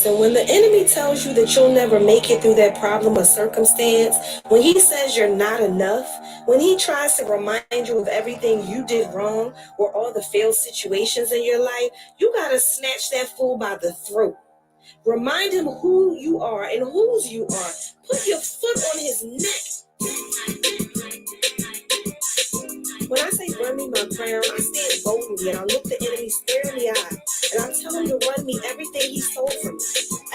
Listen, when the enemy tells you that you'll never make it through that problem or circumstance, when he says you're not enough, when he tries to remind you of everything you did wrong or all the failed situations in your life, you got to snatch that fool by the throat. Remind him who you are and whose you are. Put your foot on his neck. When I say run me my crown, I stand boldly and I look the enemy square in the eye and I tell him to run me everything he stole from me.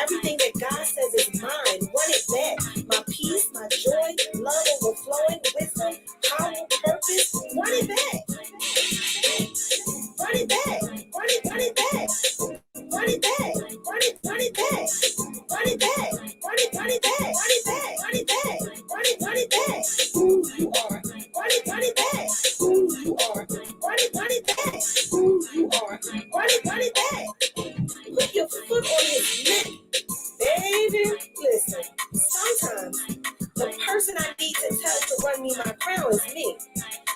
Everything that God says is mine, run it back. My peace, my joy, love overflowing, wisdom, power, purpose, run it back. Run it back. Run it back. Run it back. Run it back. Run it back. Run it back. Run it back. Run it back. Run it back. Who you are. Run it back. Who you are. Run it back. Who you are. Run it back. Put your foot on his neck. Baby, listen. Sometimes the person I need to tell to run me my crown is me.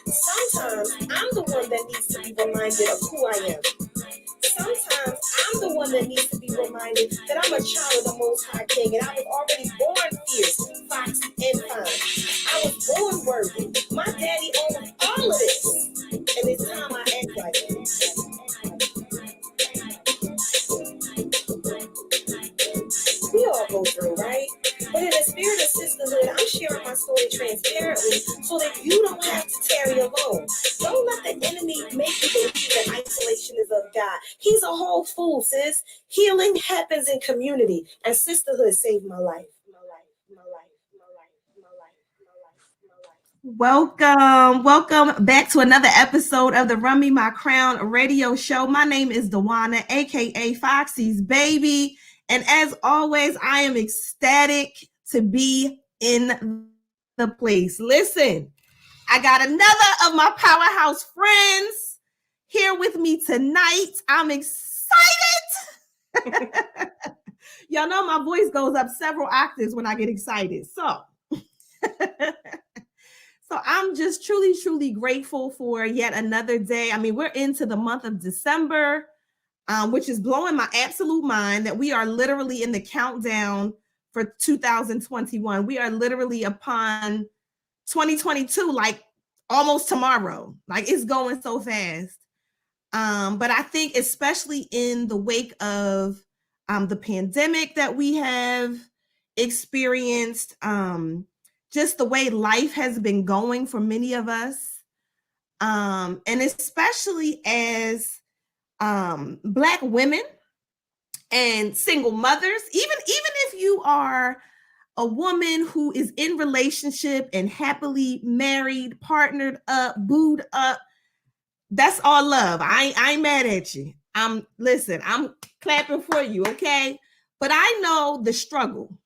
Sometimes I'm the one that needs to be reminded of who I am. Sometimes I'm the one that needs to be reminded that I'm a child of the Most High King and I was already born fierce, foxy, and fine. I was born worthy. My daddy owns all of this. And it's time I act like it. We all go through, right? But in the spirit of sisterhood, I'm sharing my story transparently so that you don't have to tarry alone. Don't let the enemy make you believe that isolation is of God. He's a whole fool, sis. Healing happens in community, and sisterhood saved my life. Welcome back to another episode of the Run Me My Crown radio show. My name is Dewana, aka Foxy's baby. And as always, I am ecstatic to be in the place. Listen, I got another of my powerhouse friends here with me tonight. I'm excited. Y'all know my voice goes up several octaves when I get excited. So I'm just truly grateful for yet another day. I mean, we're into the month of December. Which is blowing my absolute mind that we are literally in the countdown for 2021. We are literally upon 2022, like almost tomorrow. Like it's going so fast. But I think especially in the wake of the pandemic that we have experienced, just the way life has been going for many of us, and especially as Black women and single mothers, even if you are a woman who is in relationship and happily married, partnered up, booed up, that's all love. I ain't mad at you. I'm clapping for you, okay? But I know the struggle.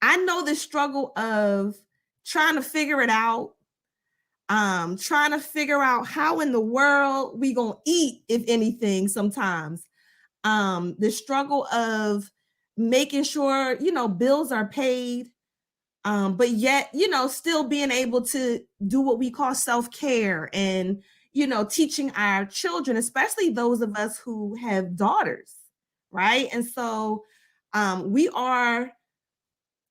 I know the struggle of trying to figure it out. Trying to figure out how in the world we gonna eat, if anything, sometimes. The struggle of making sure, bills are paid, but yet, still being able to do what we call self-care and, teaching our children, especially those of us who have daughters, right? And so we are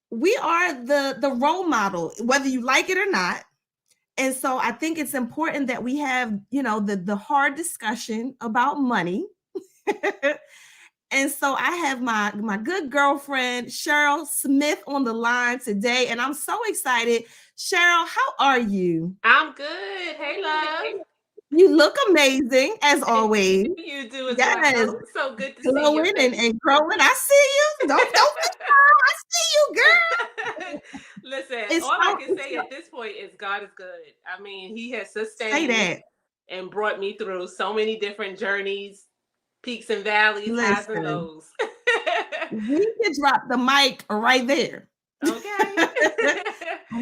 the role model, whether you like it or not. And so I think it's important that we have, the hard discussion about money. And so I have my good girlfriend, Cheryl Smith, on the line today. And I'm so excited. Cheryl, how are you? I'm good. Hey, love. You look amazing, as always. You do as well. So good to glowing see you. And growing. I see you. Don't I see you, girl. Listen, all I can say at this point is God is good. I mean, he has sustained me and brought me through so many different journeys, peaks and valleys, highs and lows. We can drop the mic right there. Okay.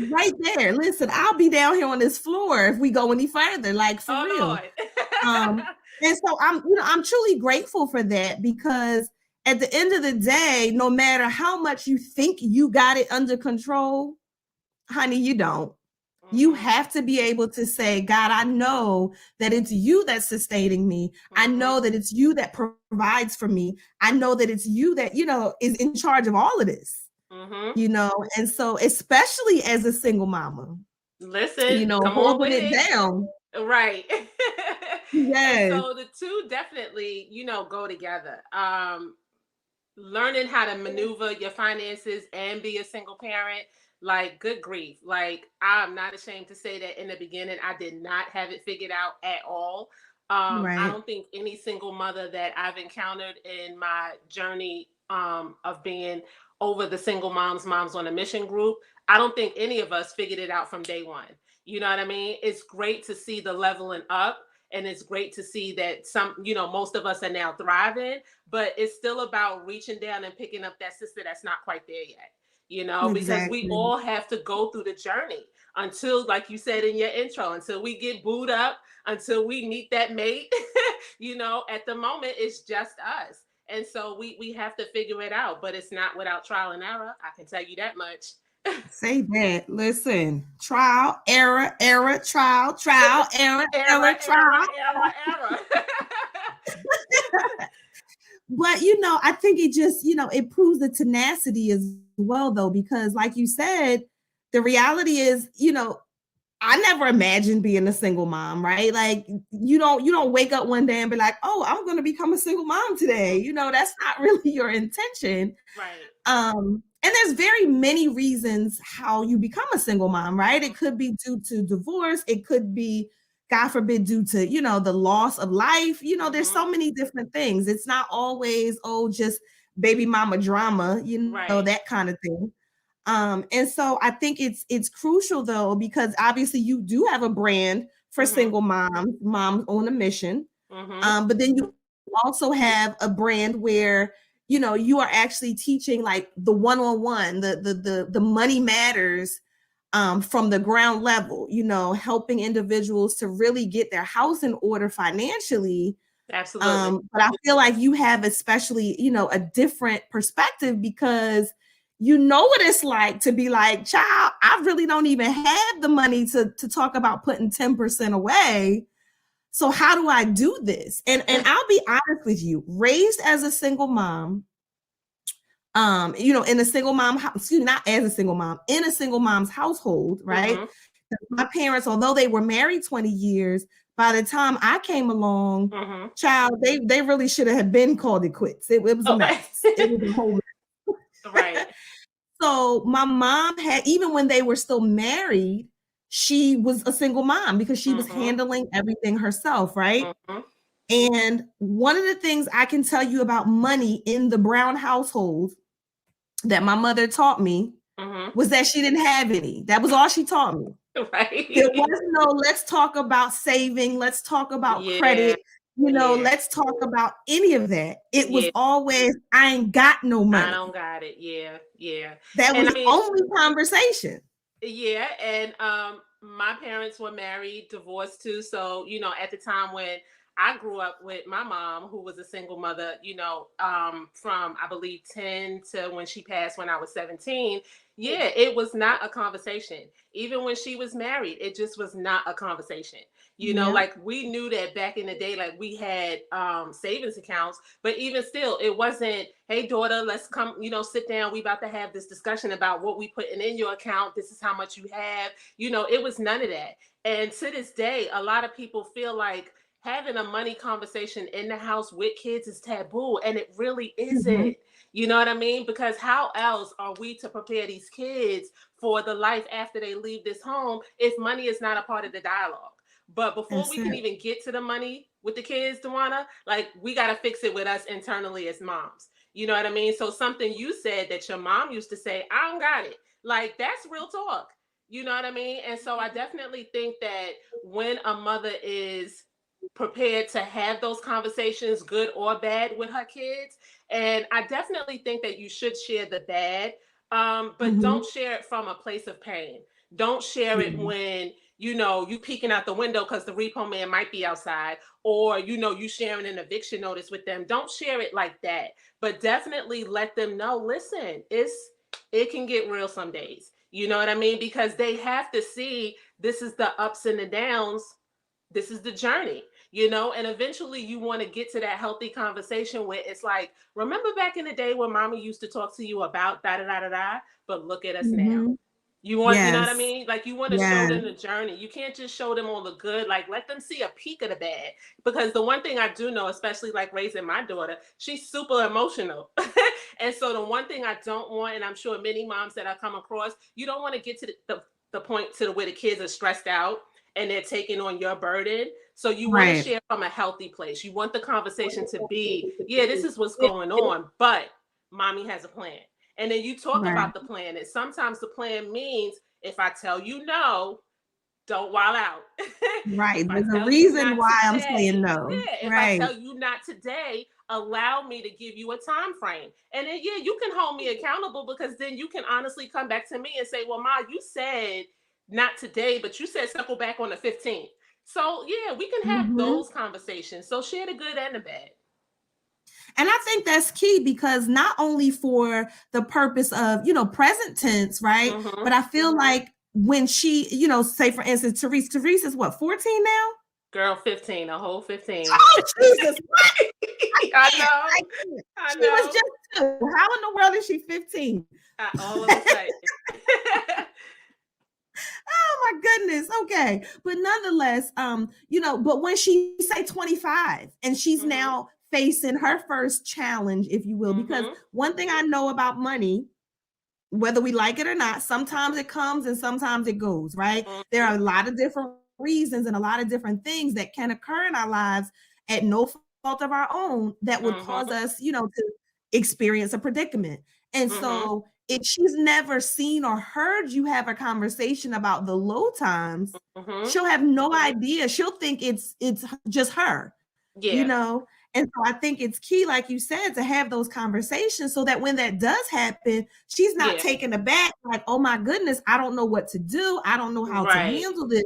Right there. Listen, I'll be down here on this floor if we go any further, like for real. And so I'm truly grateful for that, because at the end of the day, no matter how much you think you got it under control, honey, you don't. You have to be able to say, God, I know that it's you that's sustaining me. I know that it's you that provides for me. I know that it's you that, is in charge of all of this, and so especially as a single mama, listen, come on holding with it down. Right. And Yes. so the two definitely, go together. Learning how to maneuver your finances and be a single parent, like, good grief. Like, I'm not ashamed to say that in the beginning, I did not have it figured out at all. I don't think any single mother that I've encountered in my journey of being over the Single Moms on a Mission group, I don't think any of us figured it out from day one. You know what I mean? It's great to see the leveling up. And it's great to see that most of us are now thriving, but it's still about reaching down and picking up that sister that's not quite there yet, because we all have to go through the journey until, like you said in your intro, until we get booed up, until we meet that mate. At the moment, it's just us. And so we have to figure it out, but it's not without trial and error. I can tell you that much. Say that. Listen, trial, error, trial, error, trial. Error. But, I think it just, it proves the tenacity as well, though, because like you said, the reality is, I never imagined being a single mom, right? Like, you don't wake up one day and be like, oh, I'm going to become a single mom today. That's not really your intention. Right. And there's very many reasons how you become a single mom, right? It could be due to divorce. It could be, God forbid, due to, the loss of life. There's so many different things. It's not always, just baby mama drama, that kind of thing. And so I think it's crucial, though, because obviously you do have a brand for single moms on a mission. But then you also have a brand where, you are actually teaching like the one-on-one, the money matters from the ground level, helping individuals to really get their house in order financially. Absolutely. But I feel like you have especially, a different perspective because you know what it's like to be like, child, I really don't even have the money to talk about putting 10% away. So how do I do this? And I'll be honest with you, raised as a single mom, in a single mom house, not as a single mom, in a single mom's household, right? My parents, although they were married 20 years, by the time I came along, child, they really should have been called it quits. It was a mess. It was a whole mess. Right. So my mom had, even when they were still married, she was a single mom because she was handling everything herself, right? And one of the things I can tell you about money in the Brown household that my mother taught me was that she didn't have any. That was all she taught me. Right. There was no, let's talk about saving, let's talk about credit, let's talk about any of that. It was always, I ain't got no money. I don't got it. Yeah. That was the only conversation. Yeah. And my parents were married, divorced too. So, at the time when I grew up with my mom, who was a single mother, from, I believe, 10 to when she passed when I was 17. Yeah, it was not a conversation. Even when she was married, it just was not a conversation. Like, we knew that back in the day, like, we had savings accounts, but even still, it wasn't, hey, daughter, let's come, sit down. We about to have this discussion about what we putting in your account. This is how much you have. It was none of that. And to this day, a lot of people feel like having a money conversation in the house with kids is taboo, and it really isn't. You know what I mean? Because how else are we to prepare these kids for the life after they leave this home if money is not a part of the dialogue? But before we can even get to the money with the kids, Dewana, like, we got to fix it with us internally as moms. You know what I mean? So something you said that your mom used to say, I don't got it. Like, that's real talk. You know what I mean? And so I definitely think that when a mother is prepared to have those conversations, good or bad, with her kids. And I definitely think that you should share the bad, but don't share it from a place of pain. Don't share it when, you peeking out the window because the repo man might be outside, or, you sharing an eviction notice with them. Don't share it like that, but definitely let them know, listen, it can get real some days. You know what I mean? Because they have to see This is the ups and the downs. This is the journey, you know, and eventually you want to get to that healthy conversation where it's like, remember back in the day when mommy used to talk to you about da da da da da, but look at us now. You want, you know what I mean? Like, you want to show them the journey. You can't just show them all the good. Like, let them see a peek of the bad. Because the one thing I do know, especially like raising my daughter, she's super emotional. And so the one thing I don't want, and I'm sure many moms that I come across, you don't want to get to the point to where the kids are stressed out and they're taking on your burden. So you want to share from a healthy place. You want the conversation to be, yeah, this is what's going on, but mommy has a plan. And then you talk about the plan. And sometimes the plan means, if I tell you no, don't wild out. Right. There's a reason why I'm saying no. Yeah, if I tell you not today, allow me to give you a time frame. And then, yeah, you can hold me accountable, because then you can honestly come back to me and say, well, Ma, you said not today, but you said circle back on the 15th. So, yeah, we can have those conversations. So share the good and the bad. And I think that's key, because not only for the purpose of, you know, present tense, right? But I feel like when she, you know, say for instance, Therese is what, 14 now? Girl, 15, a whole 15. Oh, Jesus. I know. She was just 2. How in the world is she 15? All of a sudden. Oh my goodness. Okay. But nonetheless, you know, but when she say 25 and she's now facing her first challenge, if you will, because one thing I know about money, whether we like it or not, sometimes it comes and sometimes it goes, right? There are a lot of different reasons and a lot of different things that can occur in our lives at no fault of our own that would cause us, you know, to experience a predicament. And so if she's never seen or heard you have a conversation about the low times, she'll have no idea. She'll think it's just her, you know? And so I think it's key, like you said, to have those conversations so that when that does happen, she's not taken aback, like, oh my goodness, I don't know what to do. I don't know how to handle this.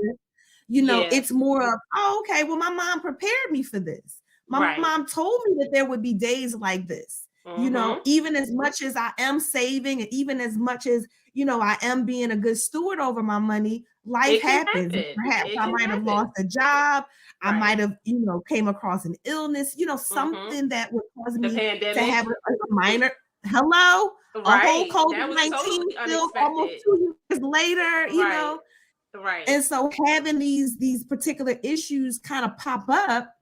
You know, it's more of, oh, okay, well, my mom prepared me for this. My mom told me that there would be days like this. You know, even as much as I am saving, and even as much as, you know, I am being a good steward over my money, life happens. Perhaps I might have lost a job. I might have, you know, came across an illness, you know, something that would cause me to have a minor, a whole COVID-19 still almost 2 years later, you know. And so having these particular issues kind of pop up,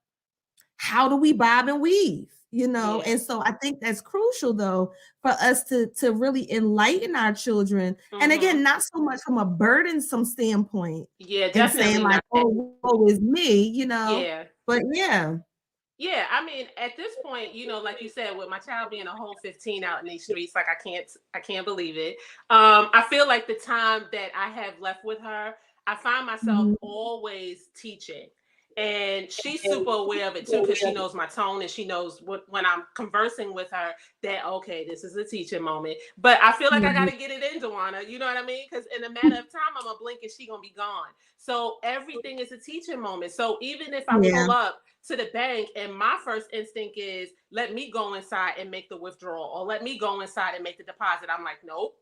how do we bob and weave? You know, and so I think that's crucial, though, for us to really enlighten our children. And again, not so much from a burdensome standpoint. Yeah, definitely. Saying like, oh, woe is me, you know. But yeah, I mean, at this point, you know, like you said, with my child being a whole 15 out in these streets, like I can't believe it. I feel like the time that I have left with her, I find myself always teaching. And she's super aware of it too, because she knows my tone and she knows when I'm conversing with her that, okay, this is a teaching moment. But I feel like I got to get it in, Joanna. You know what I mean? Because in a matter of time, I'm going to blink and she's going to be gone. So everything is a teaching moment. So even if I pull up to the bank and my first instinct is, let me go inside and make the withdrawal, or let me go inside and make the deposit, I'm like, nope.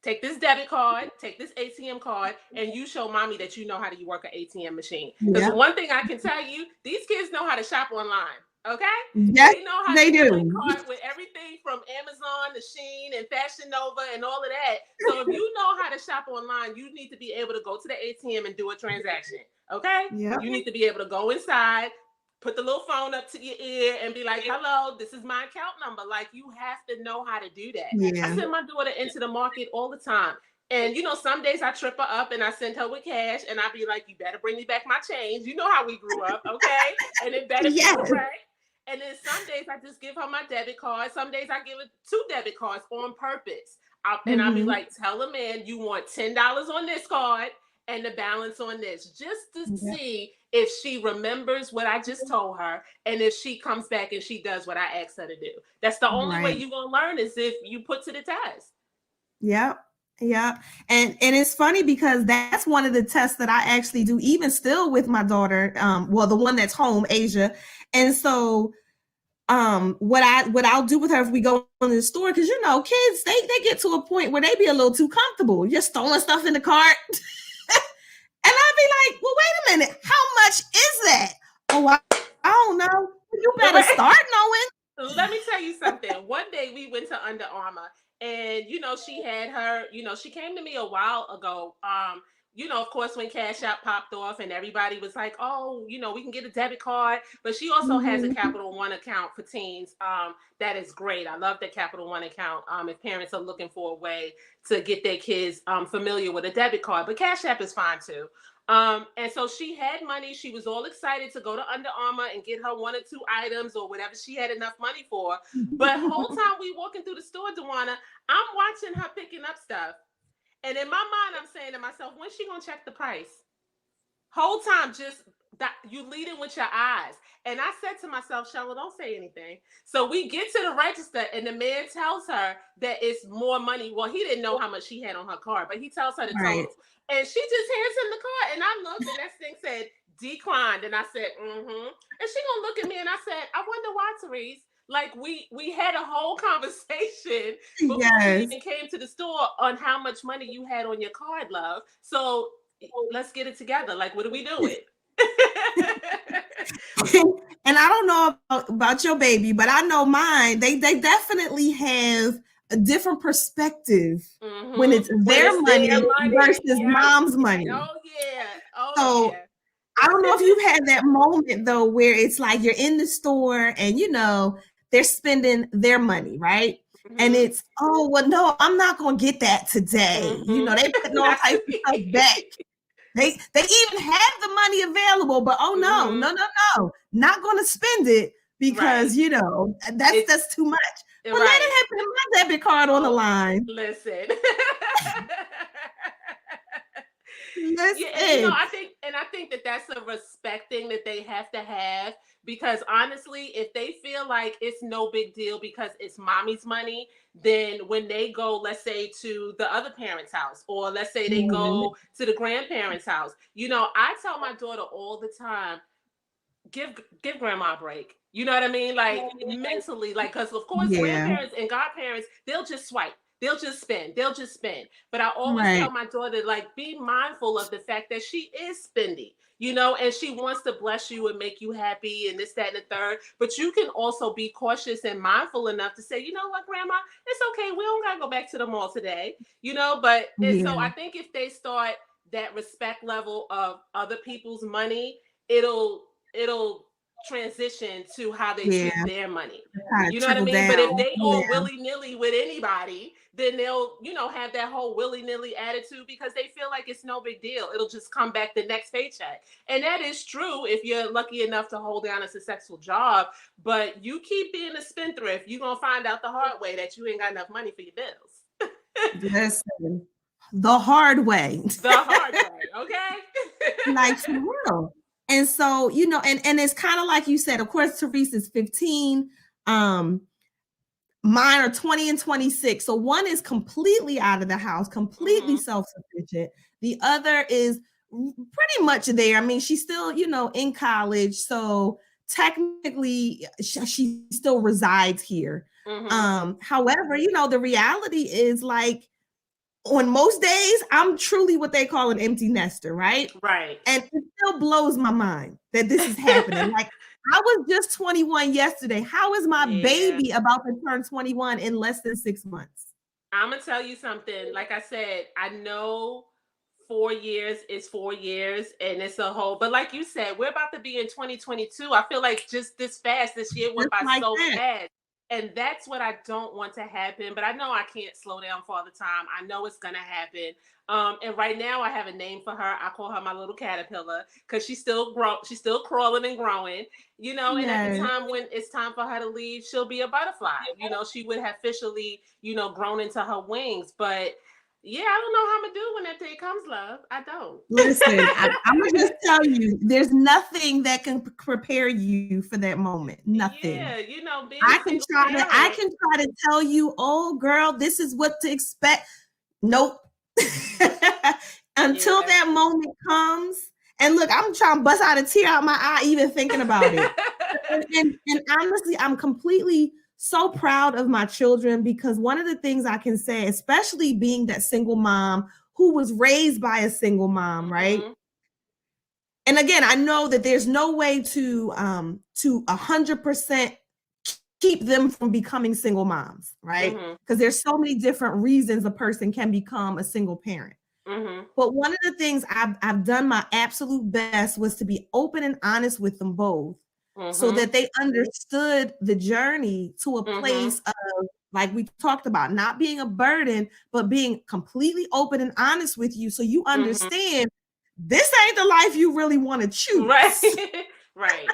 Take this debit card, take this ATM card, and you show mommy that you know how to work an ATM machine. Because one thing I can tell you, these kids know how to shop online. Okay? Yes, they know how they to do. Card with everything from Amazon to Shein and Fashion Nova and all of that. So if you know how to shop online, you need to be able to go to the ATM and do a transaction. Okay? You need to be able to go inside, put the little phone up to your ear and be like, hello, this is my account number. Like, you have to know how to do that. I send my daughter into the market all the time. And, you know, some days I trip her up and I send her with cash and I be like, you better bring me back my change. You know how we grew up, okay? And it better be correct. And then some days I just give her my debit card. Some days I give her 2 debit cards on purpose. And I'll be like, tell the man you want $10 on this card and the balance on this, just to see if she remembers what I just told her, and if she comes back and she does what I asked her to do. That's the only way you're going to learn, is if you put to the test. Yeah. And it's funny because that's one of the tests that I actually do, even still with my daughter. Well, the one that's home, Asia. And so what I'll do with her if we go in the store, because, you know, kids, they get to a point where they be a little too comfortable, just throwing stuff in the cart. I'd be like, well, wait a minute, how much is that? Oh, I don't know. You better start knowing. Let me tell you something. One day we went to Under Armour, and she had her, she came to me a while ago. Of course, when Cash App popped off and everybody was like, oh, we can get a debit card. But she also has a Capital One account for teens. That is great. I love the Capital One account. If parents are looking for a way to get their kids familiar with a debit card, but Cash App is fine too. And so she had money. She was all excited to go to Under Armour and get her 1 or 2 items or whatever she had enough money for. But whole time we walking through the store, Dewana, I'm watching her picking up stuff. And in my mind, I'm saying to myself, when's she gonna check the price? Whole time, just that you leading with your eyes. And I said to myself, Cheryl, don't say anything. So we get to the register and the man tells her that it's more money. Well, he didn't know how much she had on her card, but he tells her the total. And she just hands him the card. And I looked and that thing said declined. And I said, And she gonna look at me and I said, I wonder why, Therese. Like we had a whole conversation before we even came to the store on how much money you had on your card, love. So let's get it together. Like, what are we doing? And I don't know about your baby, but I know mine. They definitely have a different perspective when it's their money versus mom's money. Oh yeah. So I don't know if you've had that moment though, where it's like you're in the store and they're spending their money, right? And it's, oh well, no, I'm not gonna get that today. They put all types of stuff back. They even have the money available, but no, not gonna spend it because that's too much. But let it happen in my debit card on the line. Listen. Listen. Yeah, I think that that's a respect thing that they have to have, because honestly, if they feel like it's no big deal because it's mommy's money, then when they go, let's say, to the other parent's house, or let's say they go to the grandparents' house, I tell my daughter all the time, give grandma a break. You know what I mean? Like mentally, like, because of course grandparents and godparents, they'll just swipe. They'll just spend. But I always tell my daughter, like, be mindful of the fact that she is spendy, and she wants to bless you and make you happy and this, that, and the third. But you can also be cautious and mindful enough to say, you know what, grandma, it's okay. We don't got to go back to the mall today, But so I think if they start that respect level of other people's money, it'll transition to how they treat their money. You know what I mean? Down. But if they all willy-nilly with anybody, then they'll, have that whole willy-nilly attitude because they feel like it's no big deal. It'll just come back the next paycheck. And that is true if you're lucky enough to hold down a successful job. But you keep being a spendthrift, you're going to find out the hard way that you ain't got enough money for your bills. Listen, the hard way. The hard way, okay? Like, for real. And so, and it's kind of like you said, of course, Therese is 15. Mine are 20 and 26. So one is completely out of the house, completely self-sufficient. The other is pretty much there. I mean, she's still, in college. So technically she still resides here. However, the reality is, like, on most days, I'm truly what they call an empty nester, right? Right. And it still blows my mind that this is happening. Like, I was just 21 yesterday. How is my baby about to turn 21 in less than 6 months? I'm going to tell you something. Like I said, I know 4 years is 4 years and it's a whole, but like you said, we're about to be in 2022. I feel like just this year went by so fast. And that's what I don't want to happen. But I know I can't slow down for all the time. I know it's going to happen. And right now I have a name for her. I call her my little caterpillar because she's still crawling and growing, and at the time when it's time for her to leave, she'll be a butterfly. She would have officially, grown into her wings. But yeah, I don't know how I'm going to do when that day comes, love. I don't. Listen, I'm going to just tell you, there's nothing that can prepare you for that moment. Nothing. Yeah, I can try to tell you, oh, girl, this is what to expect. Nope. Until that moment comes. And look, I'm trying to bust out a tear out my eye even thinking about it. and honestly, I'm completely so proud of my children, because one of the things I can say, especially being that single mom who was raised by a single mom, right? and again, I know that there's no way to 100% keep them from becoming single moms, right? Mm-hmm. Because there's so many different reasons a person can become a single parent. Mm-hmm. But one of the things I've done my absolute best was to be open and honest with them both, so Mm-hmm. that they understood the journey to a Mm-hmm. place of, like we talked about, not being a burden, but being completely open and honest with you, so you Mm-hmm. understand this ain't the life you really want to Right. choose. Right.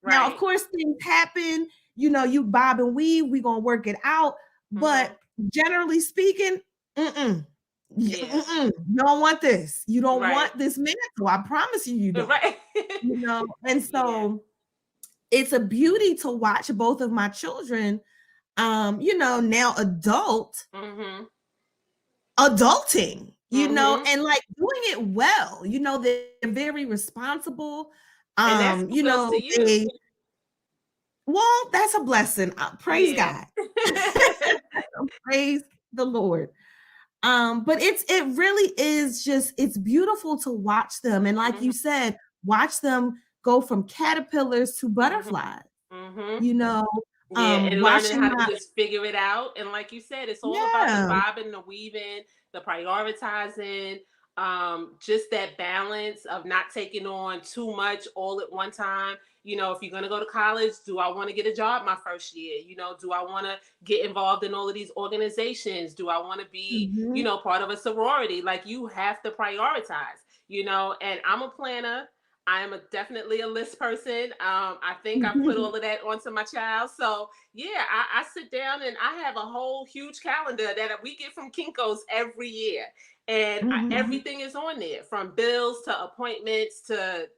Now, of Right. course, things happen. You bob and weave. We're gonna work it out. Mm-hmm. But generally speaking, mm-mm, Yeah. you don't want this. You don't Right. want this mantle. I promise you, you don't. Right. And Yeah. so it's a beauty to watch both of my children, now adulting, Mm-hmm. and like doing it well. They're very responsible. And that's kudos to you. They Well, that's a blessing. Praise Yeah. God. Praise the Lord. But it really is just, it's beautiful to watch them. And like Mm-hmm. you said, watch them go from caterpillars to Mm-hmm. butterflies, Mm-hmm. you know, Yeah, and learning watching how to my, just figure it out. And like you said, it's all about the yeah. bobbing, the weaving, the prioritizing, just that balance of not taking on too much all at one time. If you're going to go to college, do I want to get a job my first year? Do I want to get involved in all of these organizations? Do I want to be, Mhm. part of a sorority? Like, you have to prioritize, and I'm a planner. I am definitely a list person. I think I put all of that onto my child. So yeah, I sit down and I have a whole huge calendar that we get from Kinko's every year, and Mhm. everything is on there, from bills to appointments to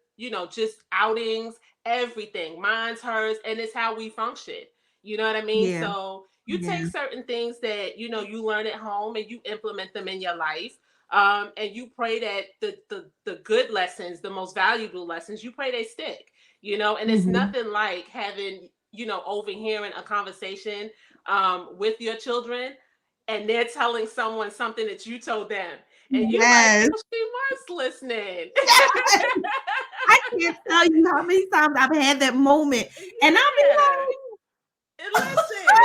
just outings, everything. Mine's, hers, and it's how we function. You know what I mean? Yeah. So you take Yeah. certain things that you learn at home and you implement them in your life. And you pray that the good lessons, the most valuable lessons, you pray they stick. And it's Mhm. nothing like having overhearing a conversation with your children, and they're telling someone something that you told them, and you're like, Yes. oh, she was listening. I can't tell you how many times I've had that moment. And I'll be Yeah. And listen, I know.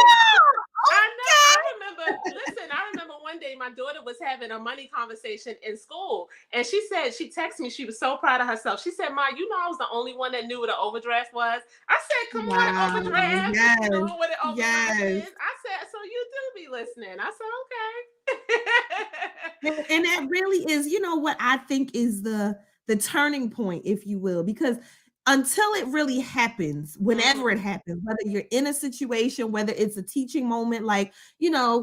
I remember one day my daughter was having a money conversation in school, and she texted me, she was so proud of herself. She said, Ma, I was the only one that knew what an overdraft was. I said, come on, wow. overdraft. You Yes. know what an overdraft Yes. is? I said, so you do be listening. I said, okay. And that really is, what I think is the turning point, if you will, because until it really happens, whenever it happens, whether you're in a situation, whether it's a teaching moment, like,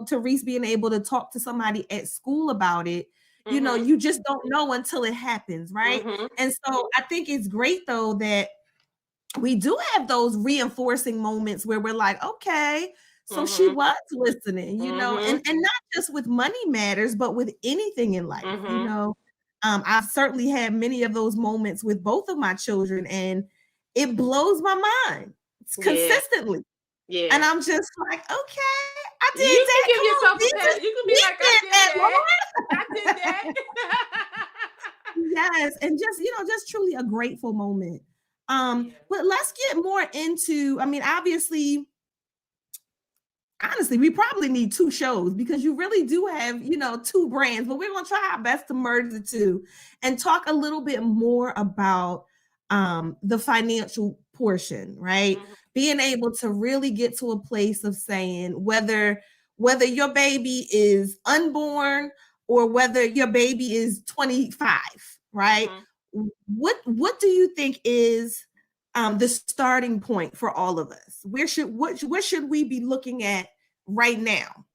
Therese being able to talk to somebody at school about it, Mm-hmm. you just don't know until it happens, right? Mm-hmm. And so I think it's great though that we do have those reinforcing moments where we're like, okay, so she Mm-hmm. was listening, Mm-hmm. and not just with money matters, but with anything in life, Mm-hmm. I've certainly had many of those moments with both of my children, and it blows my mind Yeah. consistently. And Yeah. I'm just like, okay, I did You can that. give Come on, yourself a pat. Jesus, You can be we like, I did did that, that. Lord. I did that. Yes, and just truly a grateful moment. Yeah. But let's get more into, obviously, honestly, we probably need two shows because you really do have, two brands, but we're going to try our best to merge the two and talk a little bit more about the financial portion, right? Mm-hmm. Being able to really get to a place of saying whether your baby is unborn or whether your baby is 25, right? Mm-hmm. What do you think is the starting point for all of us? What should we be looking at right now?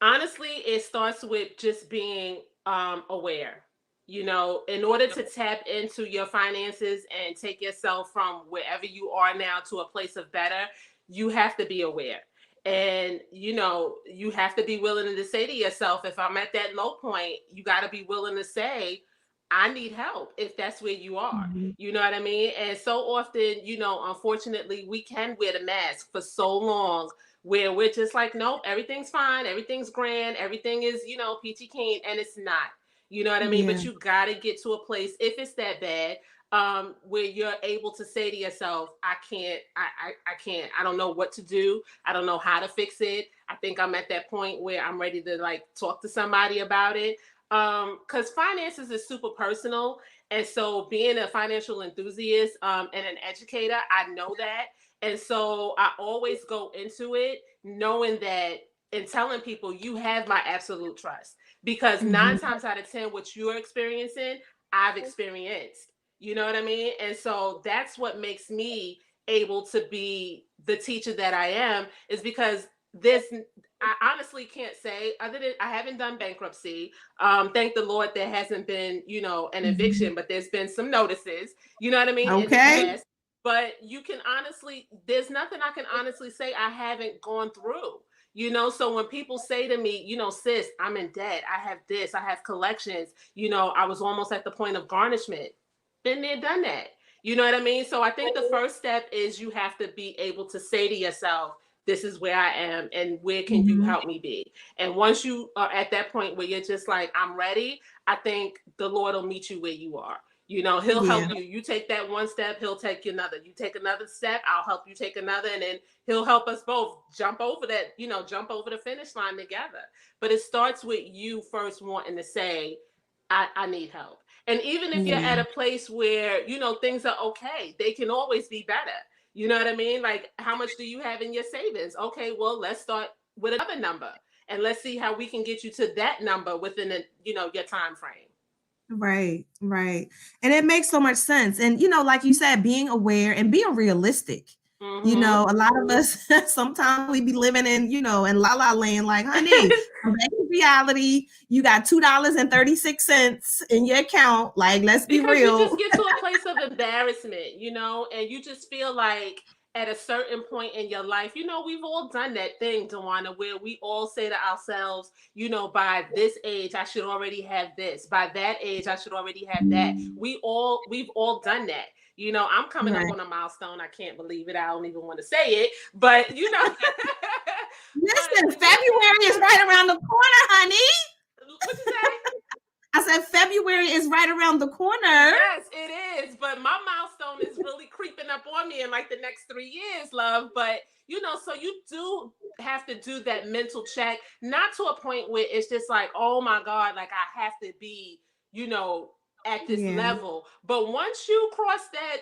Honestly, it starts with just being aware. In order to tap into your finances and take yourself from wherever you are now to a place of better, you have to be aware. And you have to be willing to say to yourself, if I'm at that low point, you got to be willing to say, I need help, if that's where you are. Mhm. You know what I mean? And so often, unfortunately, we can wear the mask for so long where we're just like, nope, everything's fine, everything's grand, everything is, peachy keen, and it's not. You know what I mean? Yeah. But you got to get to a place, if it's that bad, where you're able to say to yourself, I can't, I don't know what to do. I don't know how to fix it. I think I'm at that point where I'm ready to like talk to somebody about it. Because finances is super personal. And so being a financial enthusiast and an educator, I know that. And so I always go into it knowing that and telling people you have my absolute trust, because Mm-hmm. 9 times out of 10, what you're experiencing, I've experienced. You know what I mean? And so that's what makes me able to be the teacher that I am, is because this, I honestly can't say, other than I haven't done bankruptcy. Thank the Lord there hasn't been, an Mm-hmm. eviction, but there's been some notices, you know what I mean, in the Okay. past. But you can honestly, there's nothing I can honestly say I haven't gone through. So when people say to me, sis, I'm in debt, I have this, I have collections, I was almost at the point of garnishment. Been there, done that. You know what I mean? So I think the first step is you have to be able to say to yourself, this is where I am and where can you Mm-hmm. help me be? And once you are at that point where you're just like, I'm ready, I think the Lord will meet you where you are. He'll Yeah. help you. You take that one step, he'll take another. You take another step, I'll help you take another. And then he'll help us both jump over that, jump over the finish line together. But it starts with you first wanting to say, I need help. And even if you're Yeah. at a place where, things are okay, they can always be better. You know what I mean? Like, how much do you have in your savings? Okay, well, let's start with another number and let's see how we can get you to that number within your time frame. Right, right. And it makes so much sense. And, like you said, being aware and being realistic. Mm-hmm. A lot of us sometimes we be living in la la land, like, honey, come back to reality. You got $2.36 in your account. Like, let's be Because you real. just get to a place of embarrassment, and you just feel like at a certain point in your life, we've all done that thing, Dewana, where we all say to ourselves, by this age, I should already have this. By that age, I should already have that. We've all done that. I'm coming up Right. on a milestone. I can't believe it. I don't even want to say it, but Listen, but we February is right around the corner, honey. what you say? I said February is right around the corner. Yes, it is. But my milestone is really creeping up on me in like the next 3 years, love. But so you do have to do that mental check, not to a point where it's just like, oh my God, like I have to be, at this Yeah. level. But once you cross that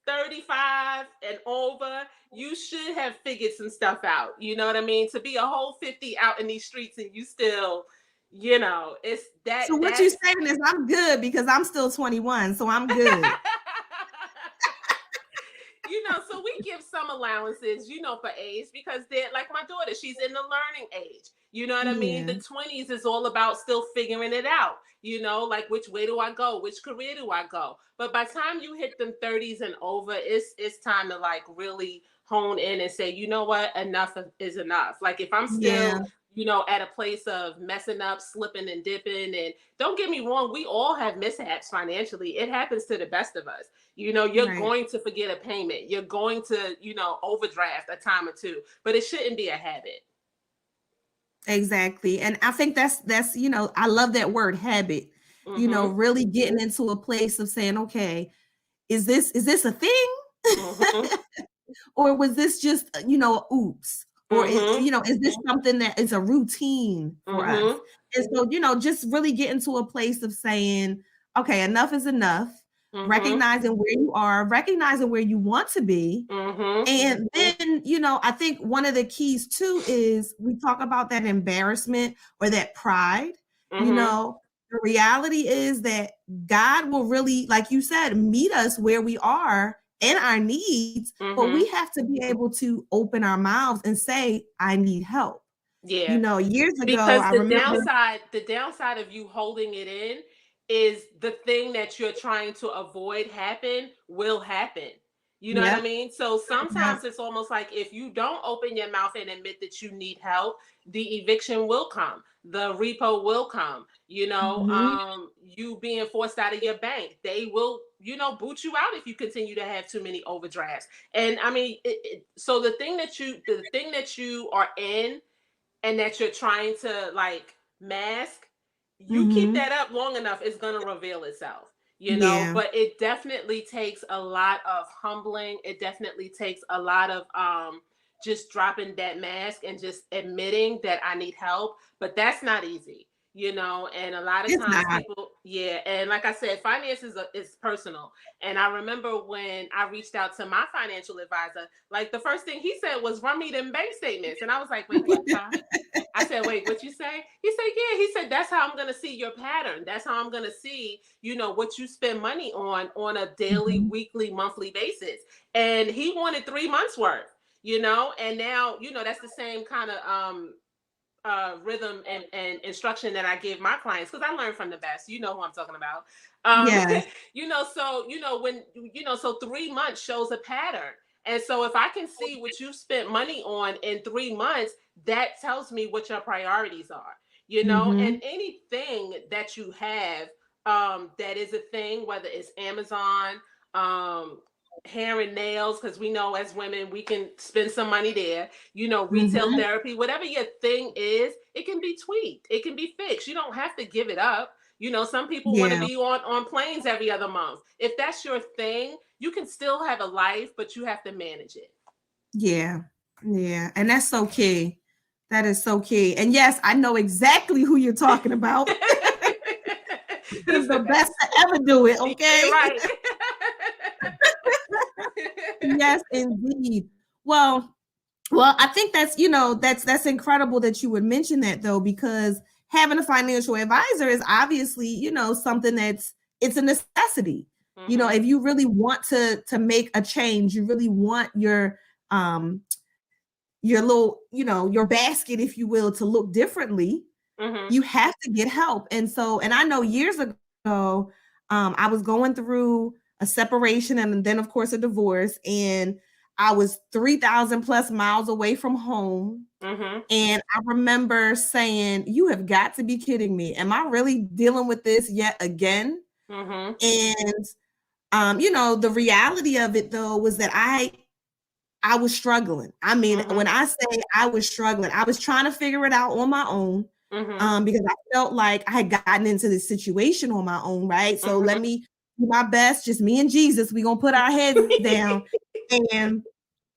35 and over, you should have figured some stuff out. You know what I mean? To be a whole 50 out in these streets and you still, it's So what you that's saying is I'm good because I'm still 21, so I'm good. So we give some allowances, for age, because they're like my daughter, she's in the learning age. You know what I mean? Yeah. The 20s is all about still figuring it out, like which way do I go? Which career do I go? But by the time you hit them 30s and over, it's time to like really hone in and say, you know what, enough is enough. Like if I'm Yeah. still, at a place of messing up, slipping and dipping, and don't get me wrong, we all have mishaps financially. It happens to the best of us. You're Right. going to forget a payment. You're going to, overdraft a time or two, but it shouldn't be a habit. Exactly. And I think that's I love that word habit. Mm-hmm. Really getting into a place of saying, okay, is this a thing? Mm-hmm. Or was this just, oops? Or Mm-hmm. is this something that is a routine for us? Mm-hmm. And so, just really getting to a place of saying, okay, enough is enough, Mm-hmm. recognizing where you are, recognizing where you want to be. Mm-hmm. And then, I think one of the keys too is we talk about that embarrassment or that pride. Mm-hmm. The reality is that God will really, like you said, meet us where we are and our needs, but Mm-hmm. we have to be able to open our mouths and say, I need help. Yeah. Years ago, Because I the remember. downside of you holding it in is the thing that you're trying to avoid happen will happen. You know what I Yep. mean? So Yep. sometimes it's almost like if you don't open your mouth and admit that you need help, the eviction will come, the repo will come, Mhm. you being forced out of your bank. They will, boot you out if you continue to have too many overdrafts. And I mean, so the thing that you are in and that you're trying to like mask, you keep that up long enough, it's going to reveal itself, you know. Yeah. But it definitely takes a lot of humbling. It definitely takes a lot of just dropping that mask and just admitting that I need help. But that's not easy, you know. And a lot of It's times not. people, yeah. And like I said, finances is personal. And I remember when I reached out to my financial advisor, like the first thing he said was, run me them bank statements. And I was like, wait, what, huh? I said, wait, what you say? He said, yeah. He said, that's how I'm going to see your pattern. That's how I'm going to see, you know, what you spend money on a daily, weekly, monthly basis. And he wanted 3 months worth, you know, and now, you know, that's the same kind of rhythm and instruction that I give my clients, because I learn from the best. You know who I'm talking about. Yes. You know, so you know when you know, so 3 months shows a pattern. And so if I can see what you spent money on in 3 months, that tells me what your priorities are. You know, and anything that you have that is a thing, whether it's Amazon, hair and nails, because we know as women we can spend some money there, you know, retail therapy, whatever your thing is, it can be tweaked, it can be fixed. You don't have to give it up. You know, some people want to Yeah. be on planes every other month. If that's your thing, you can still have a life, but you have to manage it. Yeah. Yeah. And that's so key. That is so key. And yes, I know exactly who you're talking about. He's He's the the best best. to ever do it. Okay. Right. Yes, indeed. Well, I think that's, you know, that's incredible that you would mention that though, because having a financial advisor is obviously, you know, something it's a necessity. You know, if you really want to make a change, you really want your little, you know, your basket, if you will, to look differently, you have to get help. And so, and I know years ago, I was going through a separation and then, of course, a divorce, and I was 3,000 plus miles away from home. And I remember saying, you have got to be kidding me. Am I really dealing with this yet again? And, you know, the reality of it, though, was that I was struggling. I mean, when I say I was struggling, I was trying to figure it out on my own. Because I felt like I had gotten into this situation on my own, right? So let me do my best, just me and Jesus. We're gonna put our heads down.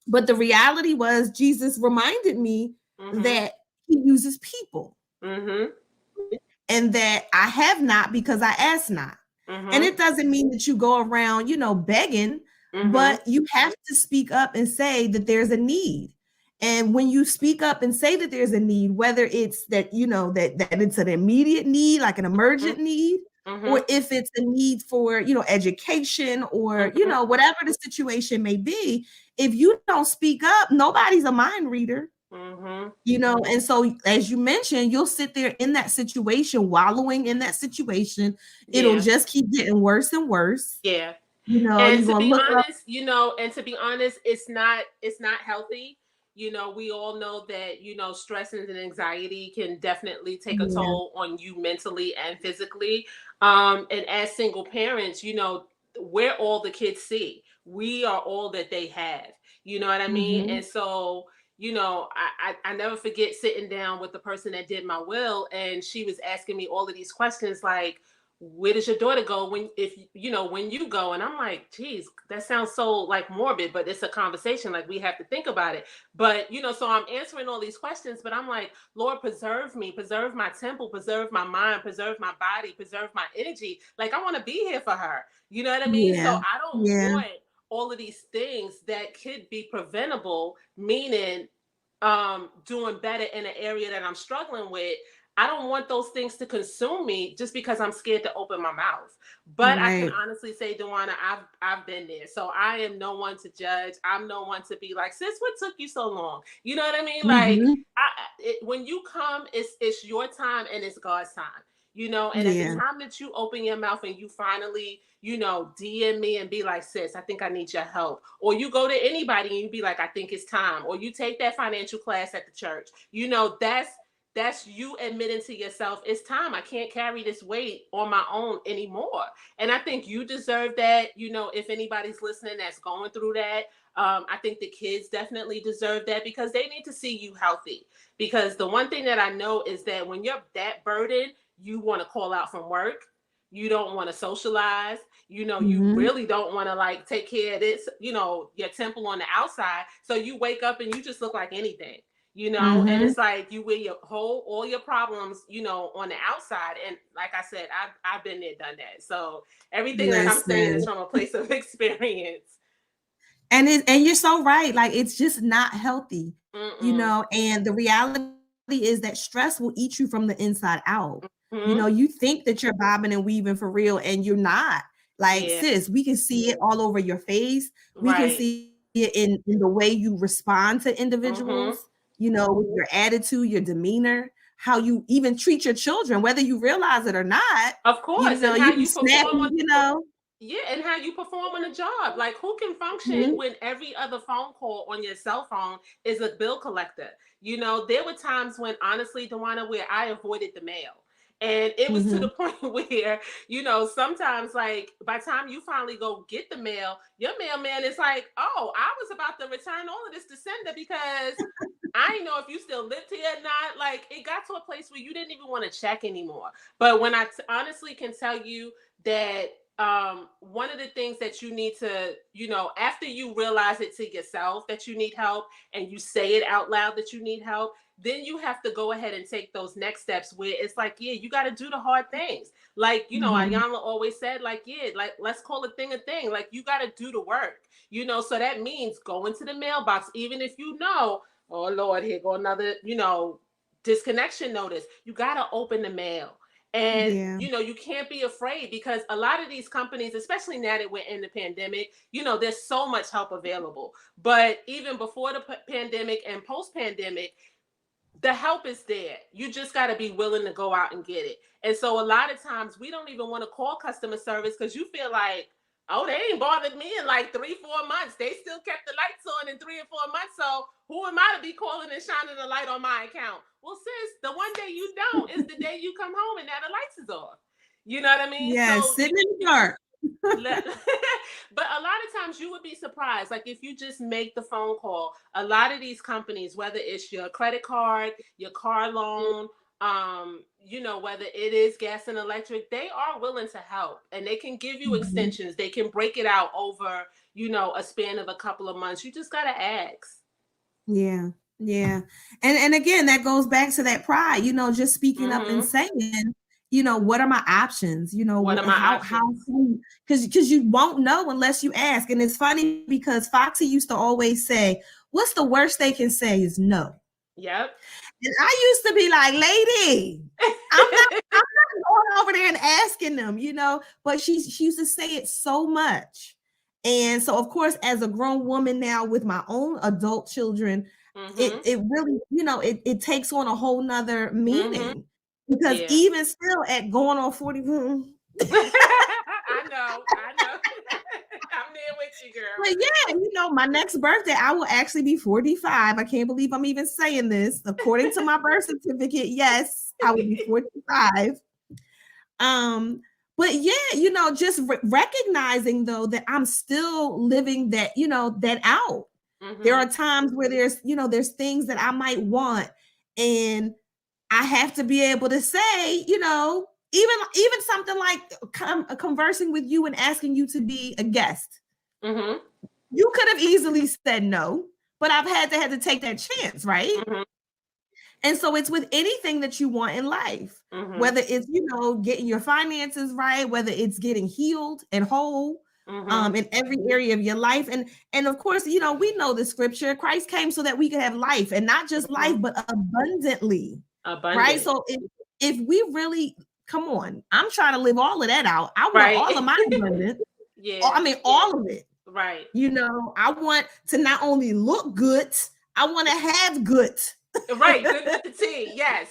But the reality was Jesus reminded me that he uses people. And that I have not because I ask not. And it doesn't mean that you go around, you know, begging, but you have to speak up and say that there's a need. And when you speak up and say that there's a need, whether it's that, you know, that it's an immediate need, like an emergent need, or if it's a need for, you know, education or, you know, whatever the situation may be, if you don't speak up, nobody's a mind reader. You know, and so as you mentioned, you'll sit there in that situation, wallowing in that situation. It'll just keep getting worse and worse. Yeah. You know, And you're to gonna be look up. honest, you know, and to be honest, it's not healthy. You know, we all know that, you know, stress and anxiety can definitely take a Yeah. toll on you mentally and physically. And as single parents, you know, we're all the kids see. We are all that they have. You know what I mean? And so, you know, I never forget sitting down with the person that did my will, and she was asking me all of these questions like, where does your daughter go when, if you know, when you go? And I'm like, geez, that sounds so like morbid, but it's a conversation, like we have to think about it. But you know, so I'm answering all these questions, but I'm like, Lord, preserve me, preserve my temple, preserve my mind, preserve my body, preserve my energy. Like I want to be here for her, you know what I mean? So Yeah. I don't Yeah. want all of these things that could be preventable, meaning doing better in an area that I'm struggling with. I don't want those things to consume me just because I'm scared to open my mouth. But I can Right. honestly say, Dewana, I've been there. So I am no one to judge. I'm no one to be like, sis, what took you so long? You know what I mean? Like when you come, it's your time and it's God's time. You know, and at the Yeah. time that you open your mouth and you finally, you know, DM me and be like, sis, I think I need your help. Or you go to anybody and you be like, I think it's time. Or you take that financial class at the church. You know, that's you admitting to yourself, it's time. I can't carry this weight on my own anymore. And I think you deserve that. You know, if anybody's listening that's going through that, I think the kids definitely deserve that because they need to see you healthy. Because the one thing that I know is that when you're that burdened, you want to call out from work. You don't want to socialize. You know, you Mhm. really don't want to like take care of this, you know, your temple on the outside. So you wake up and you just look like anything, you know, and Mhm. it's like you wear all your problems, you know, on the outside. And like I said, I've been there, done that. So everything that I'm saying is Listen. from a place of experience. And you're so right. Like it's just not healthy, you Mm-mm. know. And the reality is that stress will eat you from the inside out. You know, Hmm. you think that you're bobbing and weaving for real, and you're not. Like, Yeah. sis, we can see it all over your face. We can Right. see it in the way you respond to Mm-hmm. individuals, you know, with your attitude, your demeanor, how you even treat your children, whether you realize it or not. Of You course. know, And you how be you perform snapping, on you know. Yeah, and how you perform on a job. Like, who can function Mhm. when every other phone call on your cell phone is a bill collector? You know, there were times when, honestly, Dewana, where I avoided the mail. And it was to the Mhm. point where, you know, sometimes, like, by the time you finally go get the mail, your mailman is like, oh, I was about to return all of this to sender because I didn't know if you still lived here or not. Like, it got to a place where you didn't even want to check anymore. But when honestly can tell you that one of the things that you need to, you know, after you realize it to yourself that you need help and you say it out loud that you need help, then you have to go ahead and take those next steps where it's like, yeah, you got to do the hard things. Like, you know, Mhm. Ayanla always said, like, yeah, like, let's call a thing a thing. Like, you got to do the work, you know, so that means go into the mailbox, even if you know, oh Lord, here go another, you know, disconnection notice. You got to open the mail. And Yeah. you know, you can't be afraid because a lot of these companies, especially now that we're in the pandemic, you know, there's so much help available. But even before the pandemic and post pandemic, the help is there. You just got to be willing to go out and get it. And so a lot of times we don't even want to call customer service because you feel like, oh, they ain't bothered me in like 3-4 months. They still kept the lights on in 3 or 4 months. So who am I to be calling and shining a light on my account? Well, sis, the one day you don't is the day you come home and now the lights is off. You know what I mean? Yes, So sitting in the dark. but a lot of times you would be surprised. Like if you just make the phone call, a lot of these companies, whether it's your credit card, your car loan, you know, whether it is gas and electric, they are willing to help and they can give you Mhm. extensions. They can break it out over, you know, a span of a couple of months. You just gotta ask. Yeah. Yeah. And again, that goes back to that pride, you know, just speaking up and Mm-hmm. saying, you know, what are my options? You know, What are my how options? because you won't know unless you ask. And it's funny because Foxy used to always say, what's the worst they can say is no. Yep. And I used to be like, lady, I'm not going over there and asking them, you know, but she used to say it so much. And so, of course, as a grown woman now with my own adult children, Mm-hmm. it really, you know, it takes on a whole nother Mm-hmm. meaning because Yeah. even still at going on 40, I know. I know. I'm there with you, girl. but yeah, you know, my next birthday, I will actually be 45. I can't believe I'm even saying this. According to my birth certificate, yes, I will be 45. Um, but yeah, you know, just recognizing though that I'm still living that, you know, that out. There Mm-hmm. are times where there's, you know, there's things that I might want, and I have to be able to say, you know, even something like conversing with you and asking you to be a guest. Mm-hmm. You could have easily said no, but I've had to take that chance, right? Mm-hmm. And so it's with anything that you want in life, Mm-hmm. whether it's, you know, getting your finances right, whether it's getting healed and whole Mm-hmm. in every area of your life. And of course, you know, we know the scripture, Christ came so that we could have life and not just life, Mm-hmm. but abundantly. Right. Abundant. So if we really come on, I'm trying to live all of that out. I want Right. all of my abundance. I Yeah. mean, all of it. Right. You know, I want to not only look good, I want to have good. Right. Good with the T. Yes.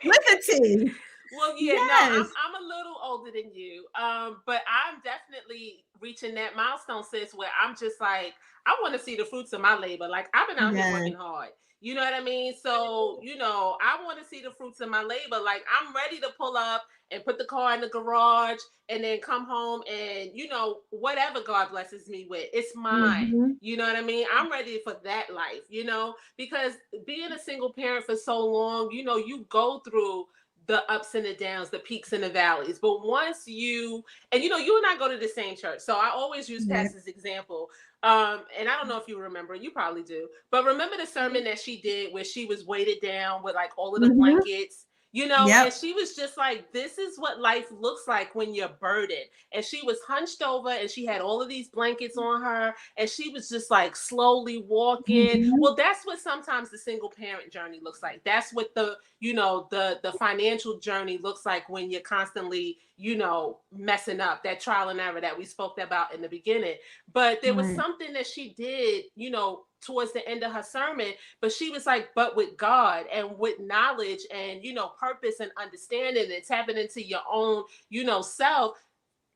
Liberty. Well, yeah, no, Yes. I'm a little older than you. But I'm definitely reaching that milestone, sis, where I'm just like, I want to see the fruits of my labor. Like I've been out here Yes. working hard. You know what I mean? So, you know, I want to see the fruits of my labor. Like I'm ready to pull up and put the car in the garage and then come home and, you know, whatever God blesses me with, it's mine. Mhm. You know what I mean? I'm ready for that life, you know, because being a single parent for so long, you know, you go through the ups and the downs, the peaks and the valleys. But once you, and you and I go to the same church. So I always use Yeah. Pastor's example. And I don't know if you remember, you probably do, but remember the sermon that she did where she was weighted down with like all of the blankets, Yep. and she was just like, this is what life looks like when you're burdened. And she was hunched over and she had all of these blankets on her and she was just like slowly walking. Well, that's what sometimes the single parent journey looks like. That's what the financial journey looks like when you're constantly, messing up, that trial and error that we spoke about in the beginning. But there was something that she did, towards the end of her sermon, but she was like, but with God and with knowledge and, purpose and understanding and tapping into your own, self,